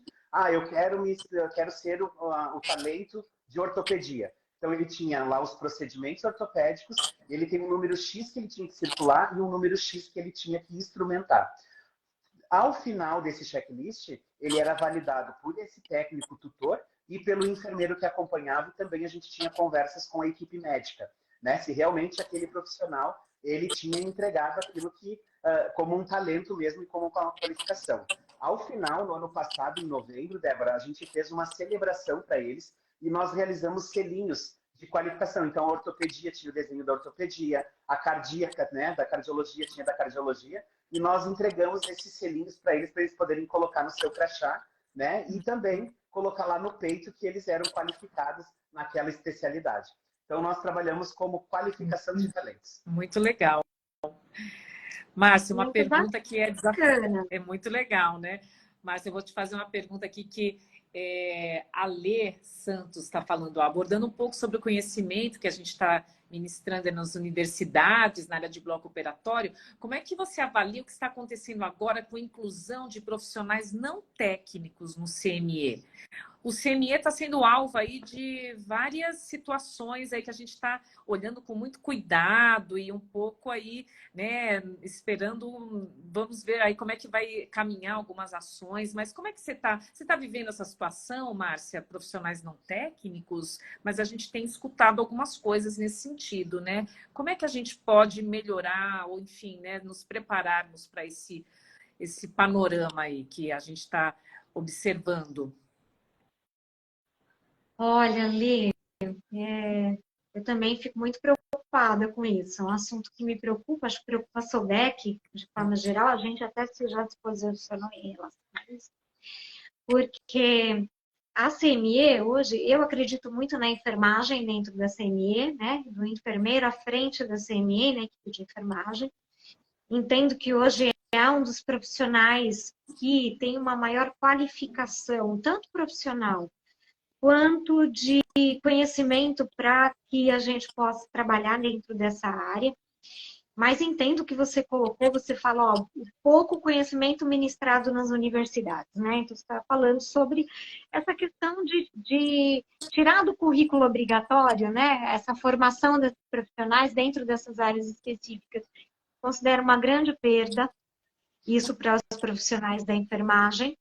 Eu quero ser o talento de ortopedia. Então, ele tinha lá os procedimentos ortopédicos, ele tem um número X que ele tinha que circular e um número X que ele tinha que instrumentar. Ao final desse checklist, ele era validado por esse técnico tutor e pelo enfermeiro que acompanhava, e também a gente tinha conversas com a equipe médica, né? Se realmente aquele profissional ele tinha entregado aquilo que, como um talento mesmo e como uma qualificação. Ao final, no ano passado, em novembro, Débora, a gente fez uma celebração para eles e nós realizamos selinhos de qualificação. Então, a ortopedia tinha o desenho da ortopedia, a cardíaca, né, da cardiologia tinha da cardiologia, e nós entregamos esses selinhos para eles poderem colocar no seu crachá, né, e também colocar lá no peito que eles eram qualificados naquela especialidade. Então, nós trabalhamos como qualificação de talentos. Muito legal. Márcia, uma Muito pergunta que é bacana. É muito legal, né? Márcia, eu vou te fazer uma pergunta aqui que a Lê Santos está falando, abordando um pouco sobre o conhecimento que a gente está ministrando nas universidades, na área de bloco operatório. Como é que você avalia o que está acontecendo agora com a inclusão de profissionais não técnicos no CME? O CME está sendo alvo aí de várias situações aí que a gente está olhando com muito cuidado e um pouco aí, né, esperando, vamos ver aí como é que vai caminhar algumas ações, mas como é que você está vivendo essa situação, Márcia, profissionais não técnicos, mas a gente tem escutado algumas coisas nesse sentido, né? Como é que a gente pode melhorar ou, enfim, né, nos prepararmos para esse panorama aí que a gente está observando? Olha, Lê, eu também fico muito preocupada com isso. É um assunto que me preocupa, acho que preocupa a SODEC, de forma geral, a gente até já se posicionou em relação a isso, porque a CME, hoje, eu acredito muito na enfermagem dentro da CME, né? Do enfermeiro à frente da CME, na equipe de enfermagem. Entendo que hoje é um dos profissionais que tem uma maior qualificação, tanto profissional quanto de conhecimento para que a gente possa trabalhar dentro dessa área. Mas entendo que você colocou, você fala, ó, o pouco conhecimento ministrado nas universidades, né? Então, você está falando sobre essa questão de tirar do currículo obrigatório, né? Essa formação desses profissionais dentro dessas áreas específicas. Considero uma grande perda, isso para os profissionais da enfermagem.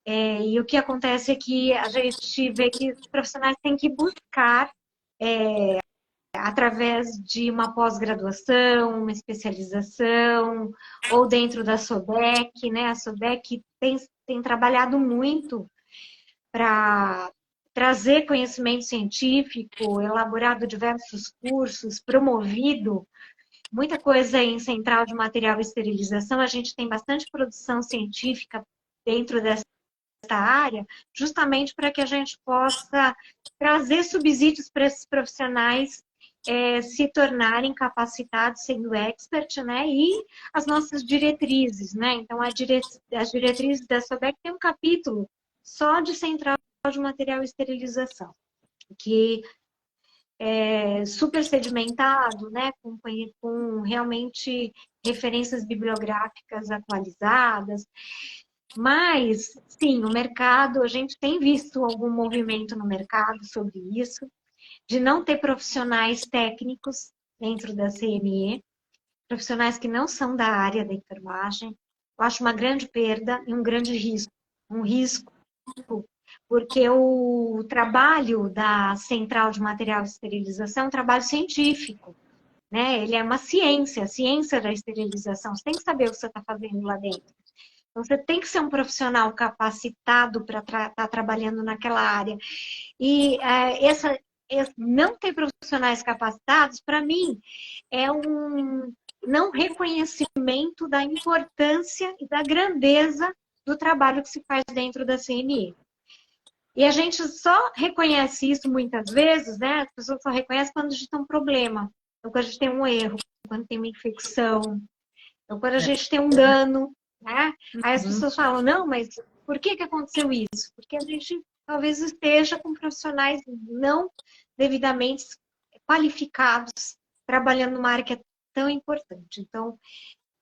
E o que acontece é que a gente vê que os profissionais têm que buscar, através de uma pós-graduação, uma especialização, ou dentro da SODEC, né? A SODEC tem trabalhado muito para trazer conhecimento científico, elaborado diversos cursos, promovido muita coisa em central de material e esterilização. A gente tem bastante produção científica dentro dessa área, justamente para que a gente possa trazer subsídios para esses profissionais se tornarem capacitados, sendo expert, né? E as nossas diretrizes, né? Então, as diretrizes da SODEC tem um capítulo só de central de material e esterilização, que é super sedimentado, né? Com realmente referências bibliográficas atualizadas. Mas, sim, o mercado, a gente tem visto algum movimento no mercado sobre isso, de não ter profissionais técnicos dentro da CME, profissionais que não são da área da enfermagem. Eu acho uma grande perda e um grande risco. Um risco, porque o trabalho da Central de Material de Esterilização é um trabalho científico, né? Ele é uma ciência, a ciência da esterilização. Você tem que saber o que você está fazendo lá dentro. Então, você tem que ser um profissional capacitado para estar trabalhando naquela área. E não ter profissionais capacitados, para mim, é um não reconhecimento da importância e da grandeza do trabalho que se faz dentro da CME. E a gente só reconhece isso muitas vezes, né? As pessoas só reconhecem quando a gente tem um problema, ou quando a gente tem um erro, quando tem uma infecção, ou quando a gente tem um dano, né? Aí as pessoas falam, não, mas por que aconteceu isso? Porque a gente talvez esteja com profissionais não devidamente qualificados, trabalhando numa área que é tão importante. Então,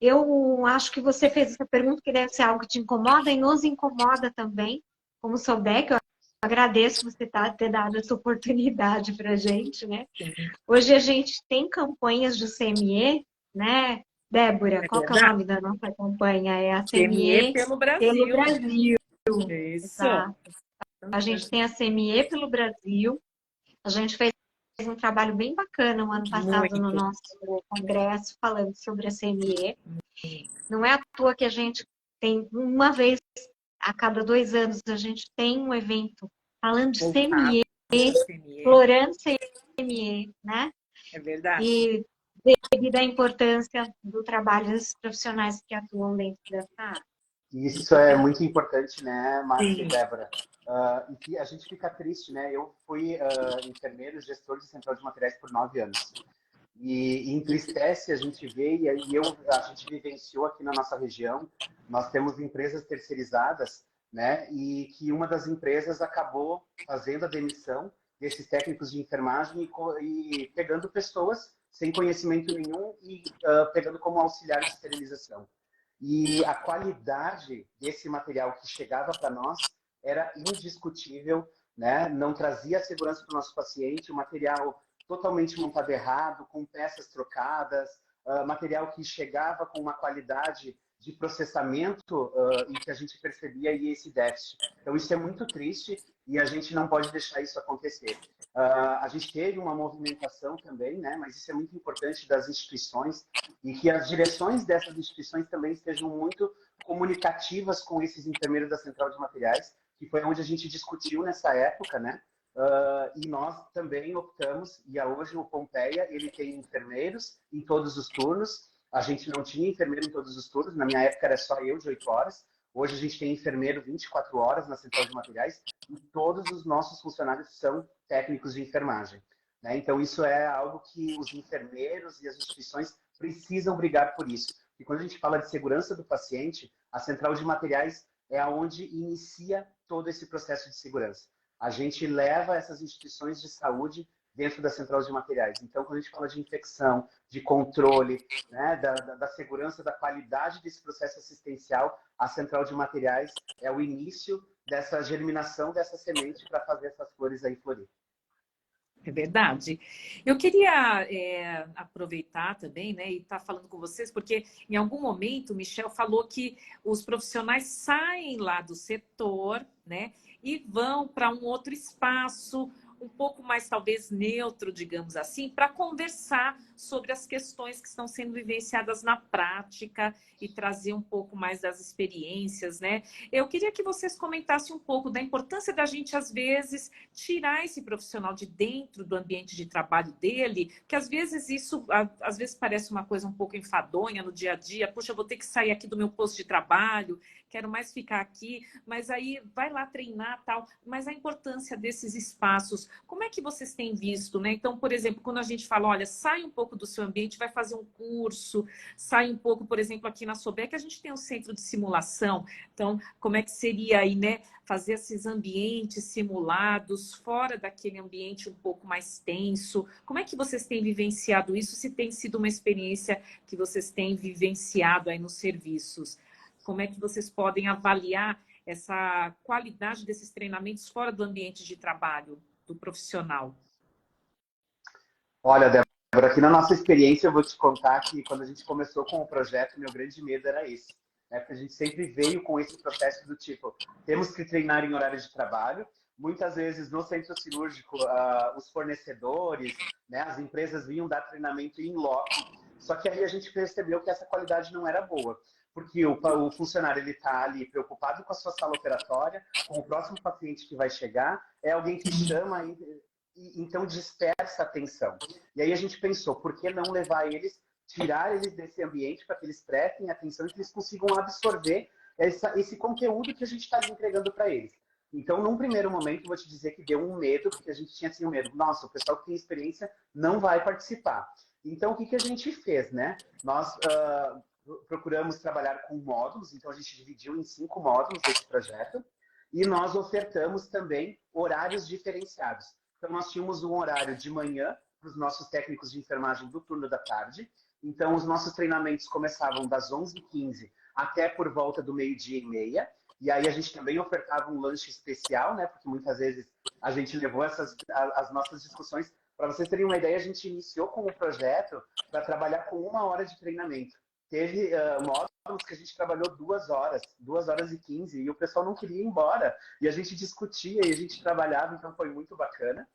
eu acho que você fez essa pergunta que deve ser algo que te incomoda e nos incomoda também, como SODEC. Eu agradeço você ter dado essa oportunidade para a gente, né? Hoje a gente tem campanhas de CME, né? Débora, qual que é o nome da nossa campanha? É a CME pelo pelo Brasil. Brasil. Isso. Exato. A gente tem a CME pelo Brasil. A gente fez um trabalho bem bacana no ano passado no nosso congresso falando sobre a CME. Não é à toa que a gente tem uma vez a cada 2 anos a gente tem um evento falando de CME, explorando CME, né? É verdade. E devido à importância do trabalho dos profissionais que atuam dentro dessa área. Isso é muito importante, né, Márcia e Débora? E que a gente fica triste, né? Eu fui enfermeiro, gestor de central de materiais por 9 anos. E entristece a gente ver, e a gente vivenciou aqui na nossa região, nós temos empresas terceirizadas, né? E que uma das empresas acabou fazendo a demissão desses técnicos de enfermagem e pegando pessoas sem conhecimento nenhum e pegando como auxiliar de esterilização. E a qualidade desse material que chegava para nós era indiscutível, né? Não trazia segurança para o nosso paciente, o material totalmente montado errado, com peças trocadas, material que chegava com uma qualidade de processamento e que a gente percebia aí esse déficit. Então, isso é muito triste e a gente não pode deixar isso acontecer. A gente teve uma movimentação também, né? Mas isso é muito importante das instituições e que as direções dessas instituições também estejam muito comunicativas com esses enfermeiros da Central de Materiais, que foi onde a gente discutiu nessa época, né? E nós também optamos, e hoje o Pompeia, ele tem enfermeiros em todos os turnos. A gente não tinha enfermeiro em todos os turnos, na minha época era só eu de 8 horas. Hoje a gente tem enfermeiro 24 horas na Central de Materiais e todos os nossos funcionários são técnicos de enfermagem, né? Então isso é algo que os enfermeiros e as instituições precisam brigar por isso. E quando a gente fala de segurança do paciente, a Central de Materiais é aonde inicia todo esse processo de segurança. A gente leva essas instituições de saúde dentro da Central de Materiais. Então, quando a gente fala de infecção, de controle, né, da segurança, da qualidade desse processo assistencial, a Central de Materiais é o início dessa germinação dessa semente para fazer essas flores aí florir. É verdade. Eu queria aproveitar também, né, e estar falando com vocês, porque em algum momento o Michel falou que os profissionais saem lá do setor, né, e vão para um outro espaço, um pouco mais talvez neutro, digamos assim, para conversar sobre as questões que estão sendo vivenciadas na prática e trazer um pouco mais das experiências, né? Eu queria que vocês comentassem um pouco da importância da gente, às vezes, tirar esse profissional de dentro do ambiente de trabalho dele, que às vezes isso, às vezes parece uma coisa um pouco enfadonha no dia a dia. Puxa, eu vou ter que sair aqui do meu posto de trabalho, quero mais ficar aqui, mas aí vai lá treinar tal. Mas a importância desses espaços, como é que vocês têm visto, né? Então, por exemplo, quando a gente fala, olha, sai um pouco do seu ambiente, vai fazer um curso, sai um pouco, por exemplo, aqui na Sobec, a gente tem um centro de simulação. Então, como é que seria aí, né? Fazer esses ambientes simulados, fora daquele ambiente um pouco mais tenso. Como é que vocês têm vivenciado isso? Se tem sido uma experiência que vocês têm vivenciado aí nos serviços? Como é que vocês podem avaliar essa qualidade desses treinamentos fora do ambiente de trabalho do profissional? Olha, Débora, aqui na nossa experiência eu vou te contar que quando a gente começou com o projeto, meu grande medo era esse, né? Porque a gente sempre veio com esse processo do tipo, temos que treinar em horário de trabalho. Muitas vezes no centro cirúrgico, os fornecedores, né, as empresas vinham dar treinamento em loco, só que aí a gente percebeu que essa qualidade não era boa. Porque o funcionário ele está ali preocupado com a sua sala operatória, com o próximo paciente que vai chegar, é alguém que chama e então dispersa a atenção. E aí a gente pensou, por que não levar eles, tirar eles desse ambiente para que eles prestem atenção e que eles consigam absorver esse conteúdo que a gente está entregando para eles. Então, num primeiro momento, vou te dizer que deu um medo, porque a gente tinha assim, um medo. Nossa, o pessoal que tem experiência não vai participar. Então, o que a gente fez, né? Nós procuramos trabalhar com módulos, então a gente dividiu em 5 módulos esse projeto, e nós ofertamos também horários diferenciados. Então, nós tínhamos um horário de manhã para os nossos técnicos de enfermagem do turno da tarde. Então, os nossos treinamentos começavam das 11h15 até por volta do 12h30. E aí a gente também ofertava um lanche especial, né? Porque muitas vezes a gente levou as nossas discussões. Para vocês terem uma ideia, a gente iniciou com o projeto para trabalhar com 1 hora de treinamento. Teve módulos que a gente trabalhou 2 horas, 2 horas e 15, e o pessoal não queria ir embora. E a gente discutia e a gente trabalhava, então foi muito bacana.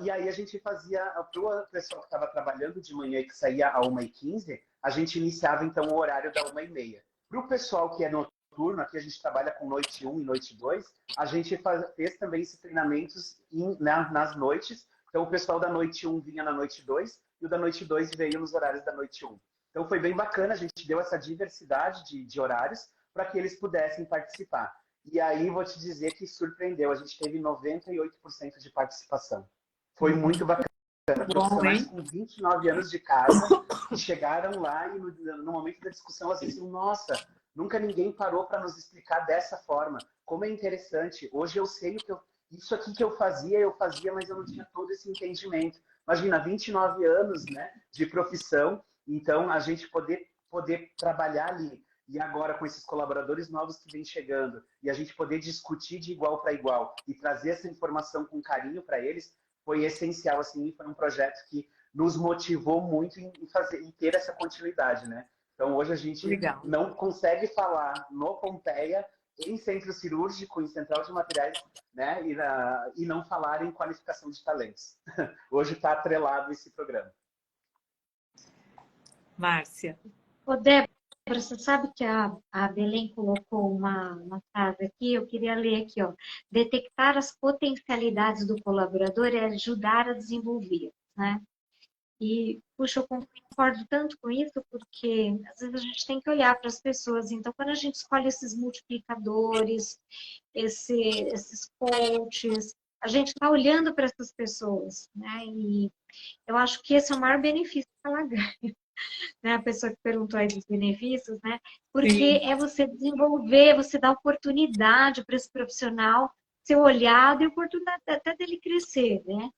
E aí a gente fazia, para o pessoal que estava trabalhando de manhã e que saía a 1h15, a gente iniciava então o horário da 1h30. Para o pessoal que é noturno, aqui a gente trabalha com noite 1 e noite 2, a gente fez também esses treinamentos nas noites. Então o pessoal da noite 1 vinha na noite 2 e o da noite 2 veio nos horários da noite 1. Então foi bem bacana, a gente deu essa diversidade de horários para que eles pudessem participar. E aí vou te dizer que surpreendeu, a gente teve 98% de participação. Foi muito bacana. Profissionais com 29 anos de casa que chegaram lá e no momento da discussão elas diziam, nossa, nunca ninguém parou para nos explicar dessa forma. Como é interessante. Hoje eu sei isso aqui que eu fazia, mas eu não tinha todo esse entendimento. Imagina, 29 anos, né, de profissão, então a gente poder trabalhar ali. E agora, com esses colaboradores novos que vêm chegando, e a gente poder discutir de igual para igual e trazer essa informação com carinho para eles, foi essencial, assim, foi um projeto que nos motivou muito em ter essa continuidade, né? Então, hoje a gente não consegue falar no Pompeia, em centro cirúrgico, em central de materiais, né? E não falar em qualificação de talentos. Hoje está atrelado esse programa. Márcia. Ô, Débora, você sabe que a Belém colocou uma frase aqui, eu queria ler aqui, ó. Detectar as potencialidades do colaborador é ajudar a desenvolver, né? E, puxa, eu concordo tanto com isso, porque às vezes a gente tem que olhar para as pessoas. Então, quando a gente escolhe esses multiplicadores, esses coaches, a gente está olhando para essas pessoas, né? E eu acho que esse é o maior benefício que ela ganha. Né, a pessoa que perguntou aí dos benefícios, né? Porque Sim. é você desenvolver, você dar oportunidade para esse profissional ser olhado e oportunidade até dele crescer, né?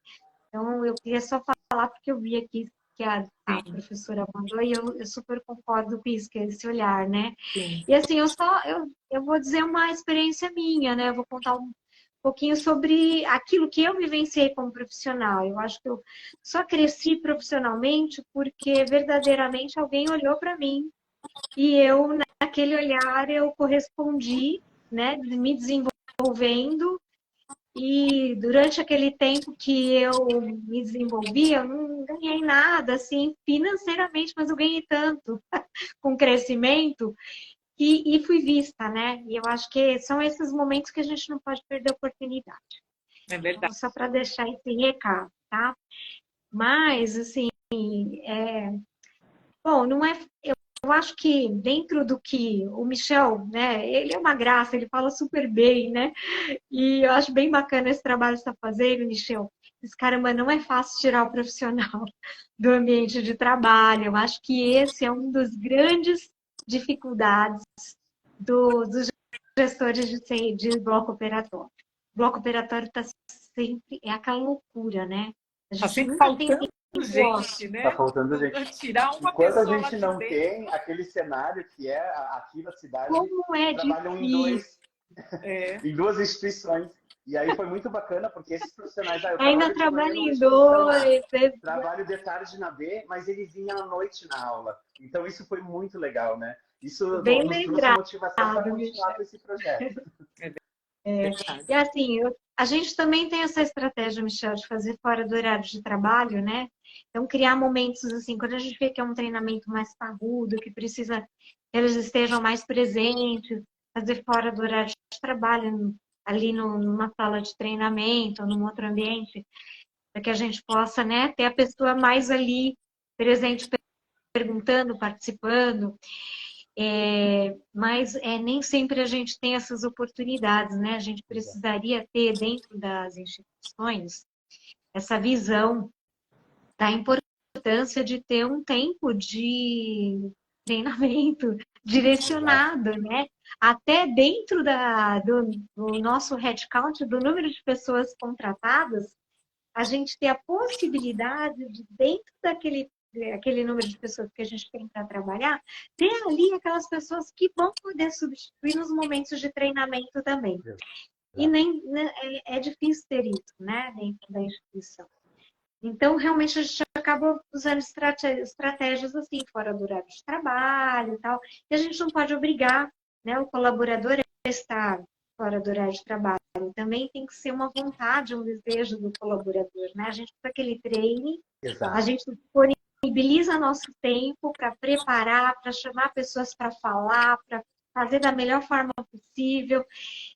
Então, eu queria só falar porque eu vi aqui que a professora mandou e eu super concordo com isso, que é esse olhar, né? Sim. E assim, eu vou dizer uma experiência minha, né? Eu vou contar um pouquinho sobre aquilo que eu vivenciei como profissional. Eu acho que eu só cresci profissionalmente porque verdadeiramente alguém olhou para mim e eu, naquele olhar, eu correspondi, né? Me desenvolvendo. E durante aquele tempo que eu me desenvolvi, eu não ganhei nada, assim, financeiramente, mas eu ganhei tanto com crescimento e fui vista, né? E eu acho que são esses momentos que a gente não pode perder a oportunidade. É verdade. Então, só para deixar esse recado, tá? Mas, assim, bom, não é... Eu acho que dentro do que o Michel, né? Ele é uma graça, ele fala super bem, né? E eu acho bem bacana esse trabalho que você está fazendo, Michel. Mas, caramba, não é fácil tirar o profissional do ambiente de trabalho. Eu acho que esse é um dos grandes dificuldades dos gestores de bloco operatório. O bloco operatório está sempre... É aquela loucura, né? A Está gente sempre nunca tem faltando tempo gente, né? Está faltando gente. Tirar uma Enquanto a pessoa lá gente de não dentro. tem aquele cenário que é aqui na cidade, como é trabalham difícil. em duas instituições. E aí foi muito bacana, porque esses profissionais, eu Ainda trabalho de manhã trabalha e em noite no A, dois. trabalho de tarde na B, mas ele vinha à noite na aula. Então isso foi muito legal, né? Isso Bem nos trouxe lembrado, motivação para continuar Michel. com esse projeto. E assim, a gente também tem essa estratégia, Michel, de fazer fora do horário de trabalho, né? Então, criar momentos assim, quando a gente vê que é um treinamento mais parrudo, que precisa que eles estejam mais presentes, fazer fora do horário de trabalho, ali numa sala de treinamento, ou num outro ambiente, para que a gente possa, né, ter a pessoa mais ali presente, perguntando, participando. Mas nem sempre a gente tem essas oportunidades, né? A gente precisaria ter dentro das instituições essa visão da importância de ter um tempo de treinamento direcionado, né? Até dentro do nosso headcount, do número de pessoas contratadas, a gente ter a possibilidade de, dentro daquele aquele número de pessoas que a gente tem para trabalhar, ter ali aquelas pessoas que vão poder substituir nos momentos de treinamento também. E nem é difícil ter isso, né, dentro da instituição. Então, realmente, a gente acaba usando estratégias assim, fora do horário de trabalho e tal. E a gente não pode obrigar, né, o colaborador a estar fora do horário de trabalho. Também tem que ser uma vontade, um desejo do colaborador, né? A gente faz aquele treine, a gente disponibiliza nosso tempo para preparar, para chamar pessoas para falar, para fazer da melhor forma possível.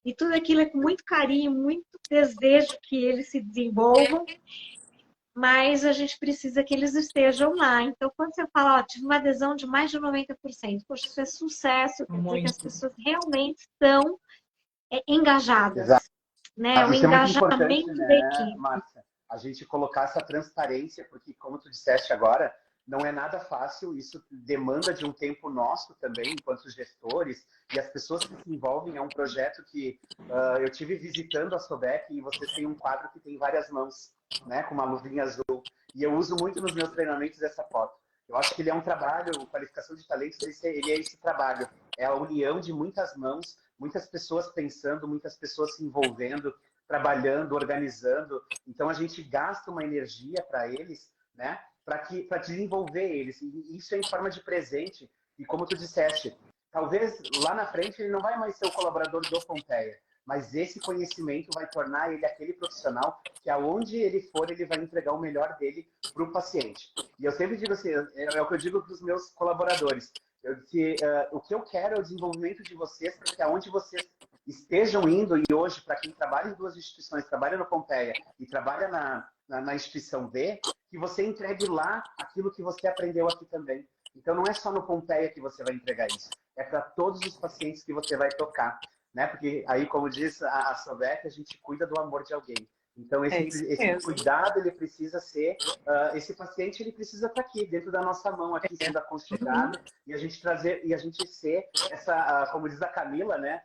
E tudo aquilo é com muito carinho, muito desejo que eles se desenvolvam. Mas a gente precisa que eles estejam lá. Então, quando você fala, ó, tive uma adesão de mais de 90%, poxa, isso é sucesso, quer dizer que as pessoas realmente estão engajadas. Exato. Né? O Isso é muito importante, engajamento né, da equipe. Márcia? A gente colocar essa transparência, porque, como tu disseste agora, não é nada fácil, isso demanda de um tempo nosso também, enquanto gestores, e as pessoas que se envolvem. É um projeto que eu tive visitando a Sobec, e vocês têm um quadro que tem várias mãos, né, com uma luvinha azul, e eu uso muito nos meus treinamentos essa foto. Eu acho que ele é um trabalho, qualificação de talentos, ele é esse trabalho, é a união de muitas mãos, muitas pessoas pensando, muitas pessoas se envolvendo, trabalhando, organizando. Então a gente gasta uma energia para eles, né, para desenvolver eles. E isso é em forma de presente. E como tu disseste, talvez lá na frente ele não vai mais ser o colaborador do Pompeia, mas esse conhecimento vai tornar ele aquele profissional que aonde ele for, ele vai entregar o melhor dele para o paciente. E eu sempre digo assim, é o que eu digo para os meus colaboradores, o que eu quero é o desenvolvimento de vocês, para que aonde vocês estejam indo, e hoje, para quem trabalha em duas instituições, trabalha no Pompeia e trabalha na instituição B, que você entregue lá aquilo que você aprendeu aqui também. Então, não é só no Pompeia que você vai entregar isso, é para todos os pacientes que você vai tocar, né? Porque aí, como diz a Sobec, a gente cuida do amor de alguém. Então, esse cuidado, ele precisa ser... esse paciente, ele precisa estar aqui, dentro da nossa mão, aqui sendo aconchegado, e a gente trazer, e a gente ser essa, como diz a Camila, né?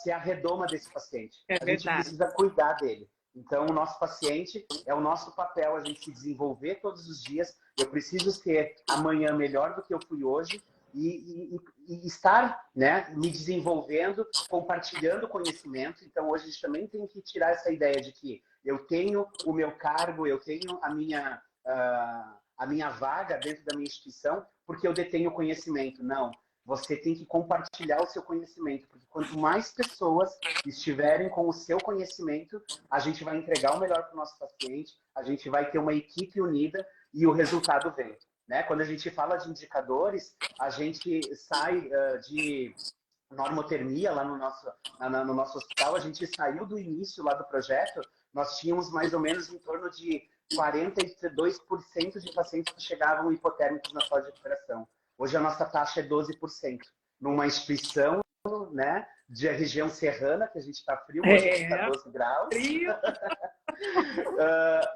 Ser a redoma desse paciente. A gente precisa cuidar dele. Então, o nosso paciente é o nosso papel, a gente se desenvolver todos os dias. Eu preciso ser amanhã melhor do que eu fui hoje e estar, né, me desenvolvendo, compartilhando conhecimento. Então, hoje a gente também tem que tirar essa ideia de que eu tenho o meu cargo, eu tenho a minha vaga dentro da minha instituição porque eu detenho conhecimento. Não. Você tem que compartilhar o seu conhecimento, porque quanto mais pessoas estiverem com o seu conhecimento, a gente vai entregar o melhor para o nosso paciente, a gente vai ter uma equipe unida e o resultado vem. Né? Quando a gente fala de indicadores, a gente sai de normotermia lá no nosso hospital, a gente saiu do início lá do projeto, nós tínhamos mais ou menos em torno de 42% de pacientes que chegavam hipotérmicos na sala de recuperação. Hoje a nossa taxa é 12%. Numa instituição, né, de região serrana, que a gente está frio, hoje está 12 graus.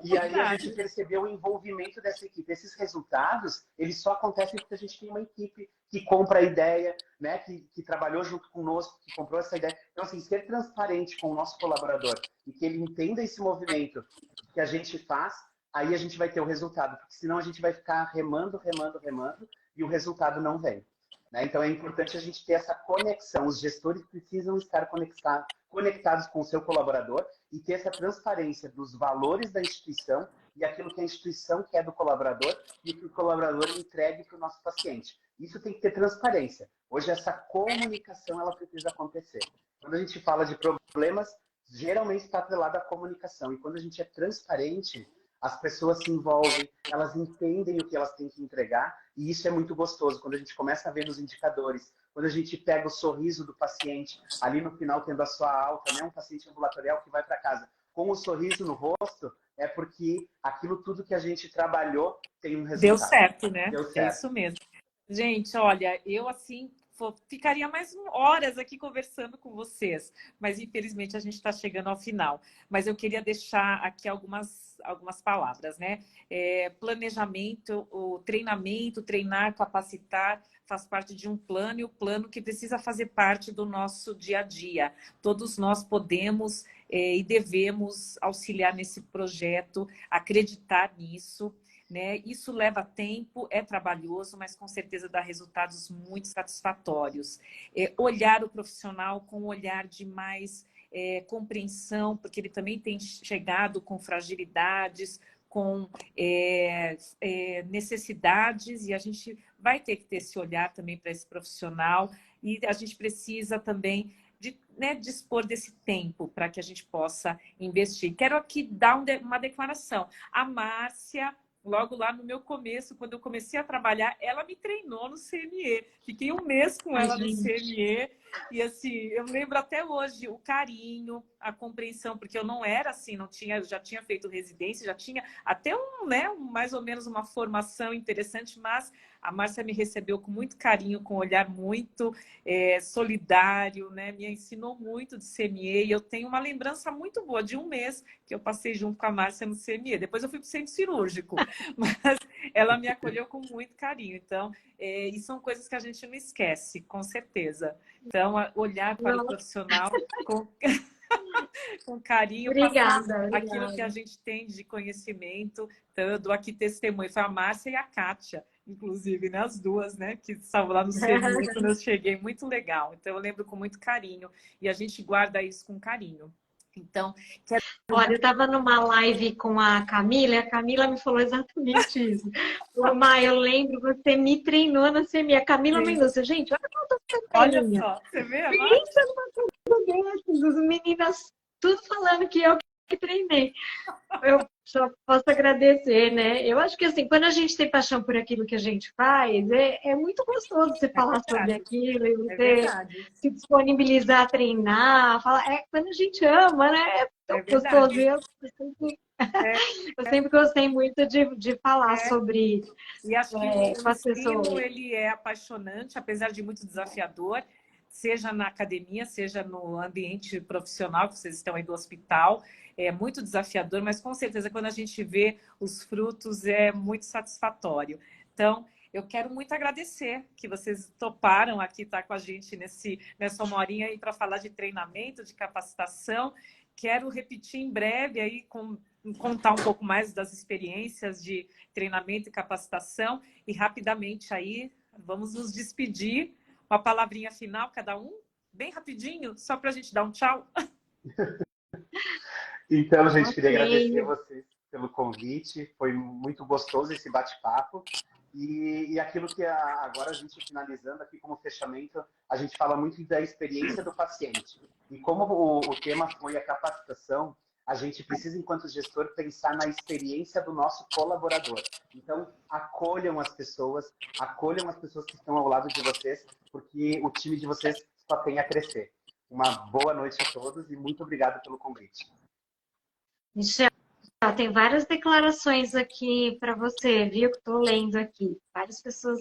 E aí a gente percebeu o envolvimento dessa equipe. Esses resultados, eles só acontecem porque a gente tem uma equipe que compra a ideia, né, que trabalhou junto conosco, que comprou essa ideia. Então, assim, ser transparente com o nosso colaborador e que ele entenda esse movimento que a gente faz, aí a gente vai ter o resultado. Porque senão a gente vai ficar remando e o resultado não vem. Né? Então, é importante a gente ter essa conexão. Os gestores precisam estar conectados com o seu colaborador e ter essa transparência dos valores da instituição e aquilo que a instituição quer do colaborador e o que o colaborador entregue para o nosso paciente. Isso tem que ter transparência. Hoje, essa comunicação ela precisa acontecer. Quando a gente fala de problemas, geralmente está atrelada à comunicação. E quando a gente é transparente, as pessoas se envolvem, elas entendem o que elas têm que entregar, e isso é muito gostoso, quando a gente começa a ver nos indicadores, quando a gente pega o sorriso do paciente, ali no final tendo a sua alta, né, um paciente ambulatorial que vai para casa com um sorriso no rosto, é porque aquilo tudo que a gente trabalhou tem um resultado. Deu certo, né? Deu certo. É isso mesmo. Gente, olha, eu assim... ficaria mais horas aqui conversando com vocês, mas infelizmente a gente está chegando ao final. Mas eu queria deixar aqui algumas palavras, né? Planejamento, o treinamento, treinar, capacitar, faz parte de um plano, e o plano que precisa fazer parte do nosso dia a dia. Todos nós podemos e devemos auxiliar nesse projeto, acreditar nisso, né? Isso leva tempo, é trabalhoso, mas com certeza dá resultados muito satisfatórios. Olhar o profissional com um olhar de mais compreensão, porque ele também tem chegado com fragilidades, com necessidades, e a gente vai ter que ter esse olhar também para esse profissional, e a gente precisa também dispor desse tempo para que a gente possa investir. Quero aqui dar uma declaração. A Márcia, logo lá no meu começo, quando eu comecei a trabalhar, ela me treinou no CME. Fiquei um mês com ela no CME. E assim, eu lembro até hoje o carinho, a compreensão, porque eu não era assim, já tinha feito residência, já tinha até mais ou menos uma formação interessante, mas a Márcia me recebeu com muito carinho, com um olhar muito solidário, né? Me ensinou muito de CME, e eu tenho uma lembrança muito boa de um mês que eu passei junto com a Márcia no CME. Depois eu fui para o centro cirúrgico, mas ela me acolheu com muito carinho. Então, e são coisas que a gente não esquece, com certeza. Então, olhar para o profissional com carinho, passar aquilo que a gente tem de conhecimento. Então, eu dou aqui testemunho. Foi a Márcia e a Kátia, inclusive, né? As duas, né? Que estavam lá no CME quando eu cheguei. Muito legal. Então, eu lembro com muito carinho. E a gente guarda isso com carinho. Então, Olha, eu estava numa live com a Camila, e a Camila me falou exatamente isso. Falou, Má, eu lembro, você me treinou na CME. A Camila Mendonça, gente, olha quanto olha só, você vê? Pensa numa coisa dessas, as meninas tudo falando que eu que treinei. Eu só posso agradecer, né? Eu acho que assim, quando a gente tem paixão por aquilo que a gente faz, é muito gostoso você falar sobre aquilo e você se disponibilizar a treinar, falar. Quando a gente ama, né? É tão gostoso. Eu sempre gostei muito de falar sobre. E acho que o ensino, ele é apaixonante, apesar de muito desafiador, seja na academia, seja no ambiente profissional, que vocês estão aí do hospital, é muito desafiador, mas com certeza quando a gente vê os frutos é muito satisfatório. Então, eu quero muito agradecer que vocês toparam aqui estar com a gente nessa 1 horinha aí para falar de treinamento, de capacitação. Quero repetir em breve aí, contar um pouco mais das experiências de treinamento e capacitação, e rapidamente aí vamos nos despedir. Uma palavrinha final, cada um, bem rapidinho, só para a gente dar um tchau. Então, gente, queria agradecer a vocês pelo convite. Foi muito gostoso esse bate-papo. E aquilo que agora a gente finalizando aqui como fechamento, a gente fala muito da experiência do paciente. E como o tema foi a capacitação, a gente precisa, enquanto gestor, pensar na experiência do nosso colaborador. Então, acolham as pessoas que estão ao lado de vocês, porque o time de vocês só tem a crescer. Uma boa noite a todos e muito obrigado pelo convite. Michel, tem várias declarações aqui para você, viu? Que estou lendo aqui. Várias pessoas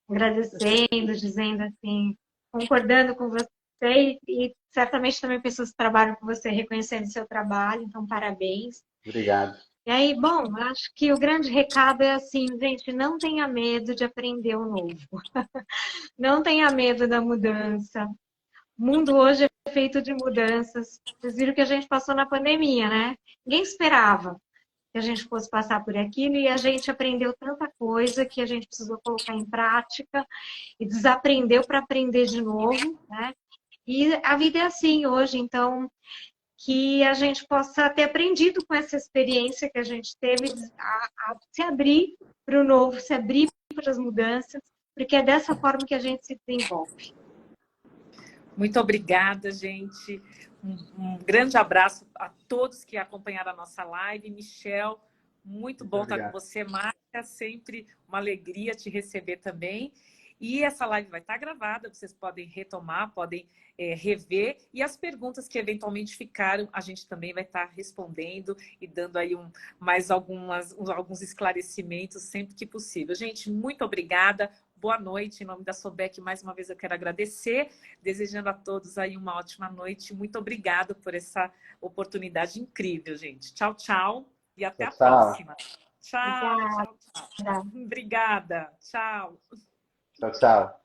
agradecendo, dizendo assim, concordando com você e certamente também pessoas que trabalham com você reconhecendo o seu trabalho, então parabéns. Obrigado. E aí, bom, acho que o grande recado é assim, gente, não tenha medo de aprender o novo. Não tenha medo da mudança. O mundo hoje é feito de mudanças. Vocês viram que a gente passou na pandemia, né? Ninguém esperava que a gente fosse passar por aquilo e a gente aprendeu tanta coisa que a gente precisou colocar em prática e desaprendeu para aprender de novo, né? E a vida é assim hoje, então que a gente possa ter aprendido com essa experiência que a gente teve a se abrir para o novo, se abrir para as mudanças, porque é dessa forma que a gente se desenvolve. Muito obrigada, gente. Um grande abraço a todos que acompanharam a nossa live. Michel, muito bom estar com você. Márcia, sempre uma alegria te receber também. E essa live vai estar gravada, vocês podem retomar, podem rever. E as perguntas que eventualmente ficaram, a gente também vai estar respondendo e dando aí mais alguns esclarecimentos sempre que possível. Gente, muito obrigada. Boa noite. Em nome da Sobec, mais uma vez eu quero agradecer, desejando a todos aí uma ótima noite. Muito obrigada por essa oportunidade incrível, gente. Tchau, tchau. E até a próxima. Tchau, tchau, tchau. Obrigada. Tchau. Tchau, tchau.